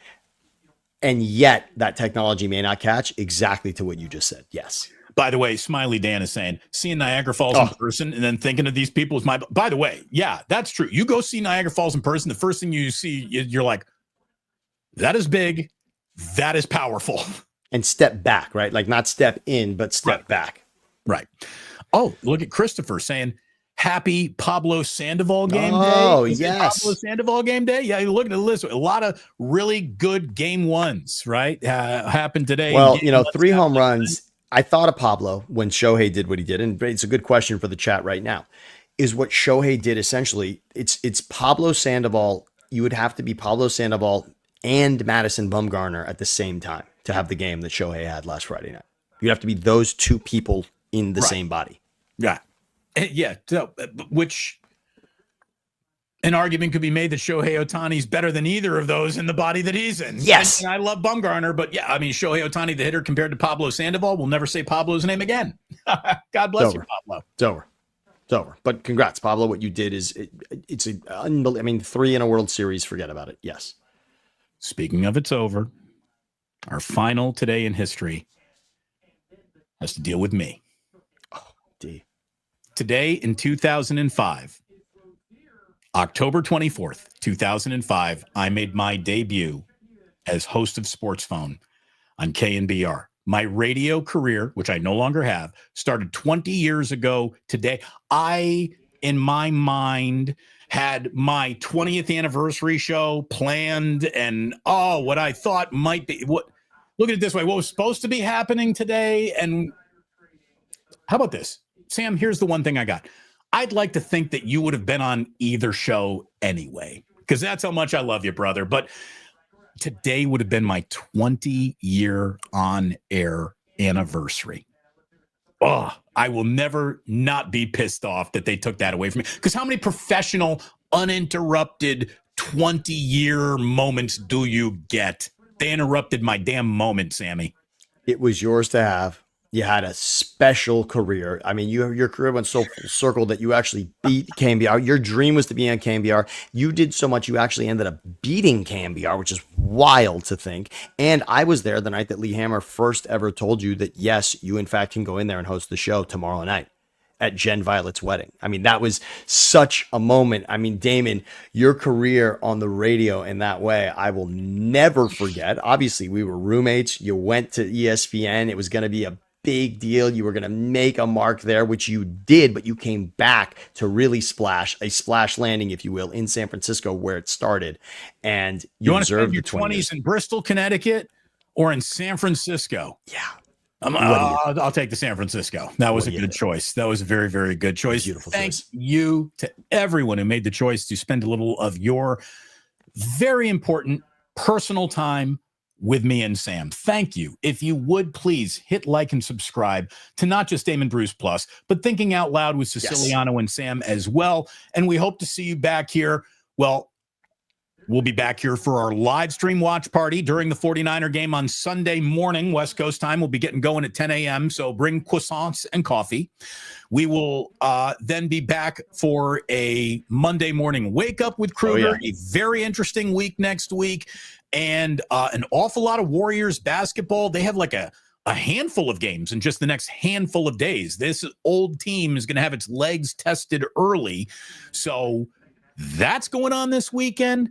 And yet that technology may not catch exactly to what you just said. Yes. By the way, Smiley Dan is saying, seeing Niagara Falls in person and then thinking of these people is by the way, yeah, that's true. You go see Niagara Falls in person, the first thing you see, you're like, that is big. That is powerful. And step back, right? Like not step in, but step back. Right. Oh, look at Christopher saying, happy Pablo Sandoval game day. Oh, yes. Pablo Sandoval game day. Yeah, you look at the list. A lot of really good game ones, right? Happened today. Well, 3 home runs. I thought of Pablo when Shohei did what he did, and it's a good question for the chat right now. Is what Shohei did essentially? It's Pablo Sandoval. You would have to be Pablo Sandoval and Madison Bumgarner at the same time to have the game that Shohei had last Friday night. You'd have to be those two people in the same body. Yeah, yeah. So, which an argument could be made that Shohei Ohtani's better than either of those in the body that he's in. Yes. And I love Bumgarner, but yeah, I mean, Shohei Ohtani, the hitter, compared to Pablo Sandoval, we'll never say Pablo's name again. God bless you, Pablo. It's over. But congrats, Pablo. What you did is, it's unbelievable. I mean, 3 in a World Series, forget about it. Yes. Speaking of it's over, our final today in history has to deal with me. Oh, D. Today in 2005, October 24th, 2005, I made my debut as host of Sports Phone on KNBR. My radio career, which I no longer have, started 20 years ago today. I, in my mind, had my 20th anniversary show planned and, what I thought might be, look at it this way, what was supposed to be happening today. And how about this? Sam, here's the one thing I got. I'd like to think that you would have been on either show anyway, because that's how much I love you, brother. But today would have been my 20-year on-air anniversary. Oh, I will never not be pissed off that they took that away from me. Because how many professional, uninterrupted 20-year moments do you get? They interrupted my damn moment, Sammy. It was yours to have. You had a special career. I mean, your career went so full circle that you actually beat KMBR. Your dream was to be on KMBR. You did so much, you actually ended up beating KMBR, which is wild to think. And I was there the night that Lee Hammer first ever told you that, yes, you in fact can go in there and host the show tomorrow night at Jen Violet's wedding. I mean, that was such a moment. I mean, Damon, your career on the radio in that way, I will never forget. Obviously, we were roommates. You went to ESPN. It was going to be a big deal. You were going to make a mark there, which you did, but you came back to really splash, a splash landing, if you will, in San Francisco where it started. And you want to spend your 20s years in Bristol, Connecticut, or in San Francisco? Yeah. I'll take the San Francisco. That was a good choice. That was a very, very good choice. Beautiful Thank choice. you to everyone who made the choice to spend a little of your very important personal time with me and Sam. Thank you. If you would please hit like and subscribe to not just Damon Bruce Plus, but Thinking Out Loud with Siciliano and Sam as well. And we hope to see you back here. Well, we'll be back here for our live stream watch party during the 49er game on Sunday morning, West Coast time. We'll be getting going at 10 a.m. So bring croissants and coffee. We will then be back for a Monday morning wake up with Kruger. A very interesting week next week. And an awful lot of Warriors basketball. They have like a handful of games in just the next handful of days. This old team is going to have its legs tested early. So that's going on this weekend.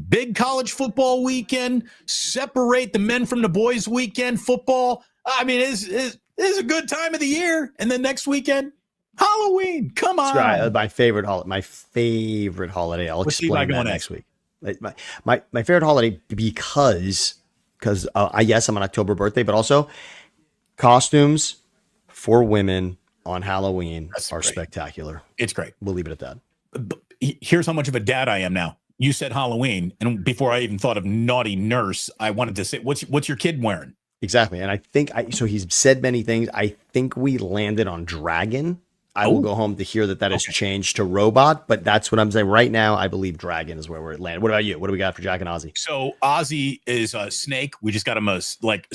Big college football weekend. Separate the men from the boys weekend football. I mean, it's a good time of the year. And then next weekend, Halloween. Come on. That's right. My favorite holiday. I'll explain that next week. My favorite holiday because yes, I'm an October birthday, but also costumes for women on Halloween are spectacular. It's great. We'll leave it at that. But here's how much of a dad I am now. You said Halloween, and before I even thought of naughty nurse, I wanted to say, what's your kid wearing? Exactly. And I think so he's said many things. I think we landed on dragon. I will go home to hear that has changed to robot, but that's what I'm saying right now. I believe dragon is where we're landed. What about you? What do we got for Jack and Ozzy? So Ozzy is a snake. We just got him like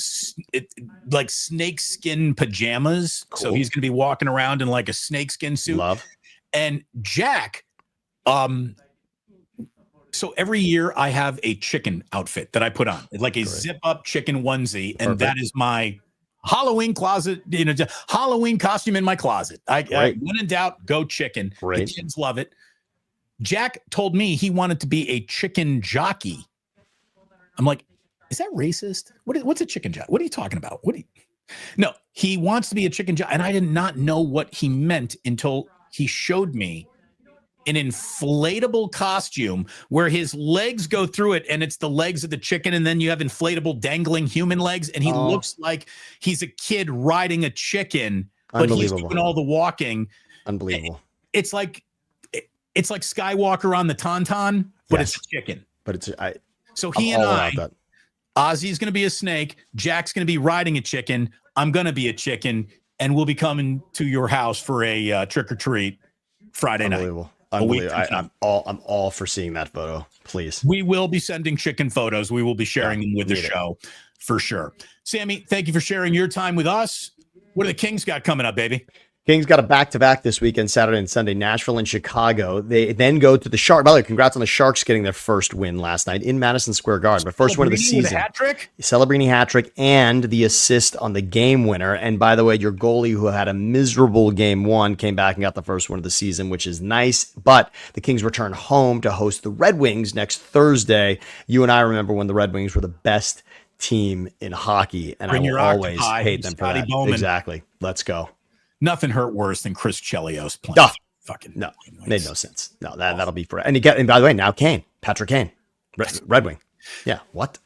snake skin pajamas. Cool. So he's going to be walking around in like a snake skin suit. Love. And Jack, so every year I have a chicken outfit that I put on, like a zip up chicken onesie. And that is my Halloween closet, Halloween costume in my closet. I when in doubt, go chicken. The kids love it. Jack told me he wanted to be a chicken jockey. I'm like, is that racist? What's a chicken jockey? What are you talking about? No, he wants to be a chicken jockey. And I did not know what he meant until he showed me an inflatable costume where his legs go through it and it's the legs of the chicken, and then you have inflatable dangling human legs, and he looks like he's a kid riding a chicken, but he's doing all the walking. Unbelievable. It's like Skywalker on the Tauntaun, but it's a chicken. But so he and Ozzy's going to be a snake, Jack's going to be riding a chicken, I'm going to be a chicken, and we'll be coming to your house for a trick or treat Friday night. Unbelievable. I'm all for seeing that photo. Please. We will be sending chicken photos. We will be sharing them with the show for sure. Sammy, thank you for sharing your time with us. What do the Kings got coming up, baby? Kings got a back-to-back this weekend, Saturday and Sunday, Nashville and Chicago. They then go to the Sharks. By the way, congrats on the Sharks getting their first win last night in Madison Square Garden. But first win of the season. Celebrini hat trick and the assist on the game winner. And by the way, your goalie, who had a miserable game one, came back and got the first one of the season, which is nice. But the Kings return home to host the Red Wings next Thursday. You and I remember when the Red Wings were the best team in hockey, and I will always hate them for that. Bowman. Exactly. Let's go. Nothing hurt worse than Chris Chelios playing. Oh, fucking no, made no sense. No, that'll be for. And by the way, now Patrick Kane, Red Wing. Yeah, what?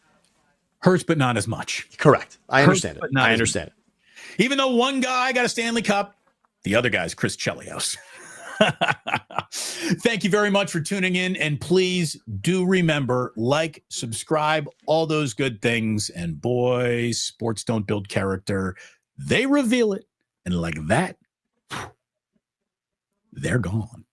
Hurts, but not as much. Correct. I understand it. I understand it. Even though one guy got a Stanley Cup, the other guy's Chris Chelios. Thank you very much for tuning in. And please do remember, like, subscribe, all those good things. And boy, sports don't build character. They reveal it. And like that, they're gone.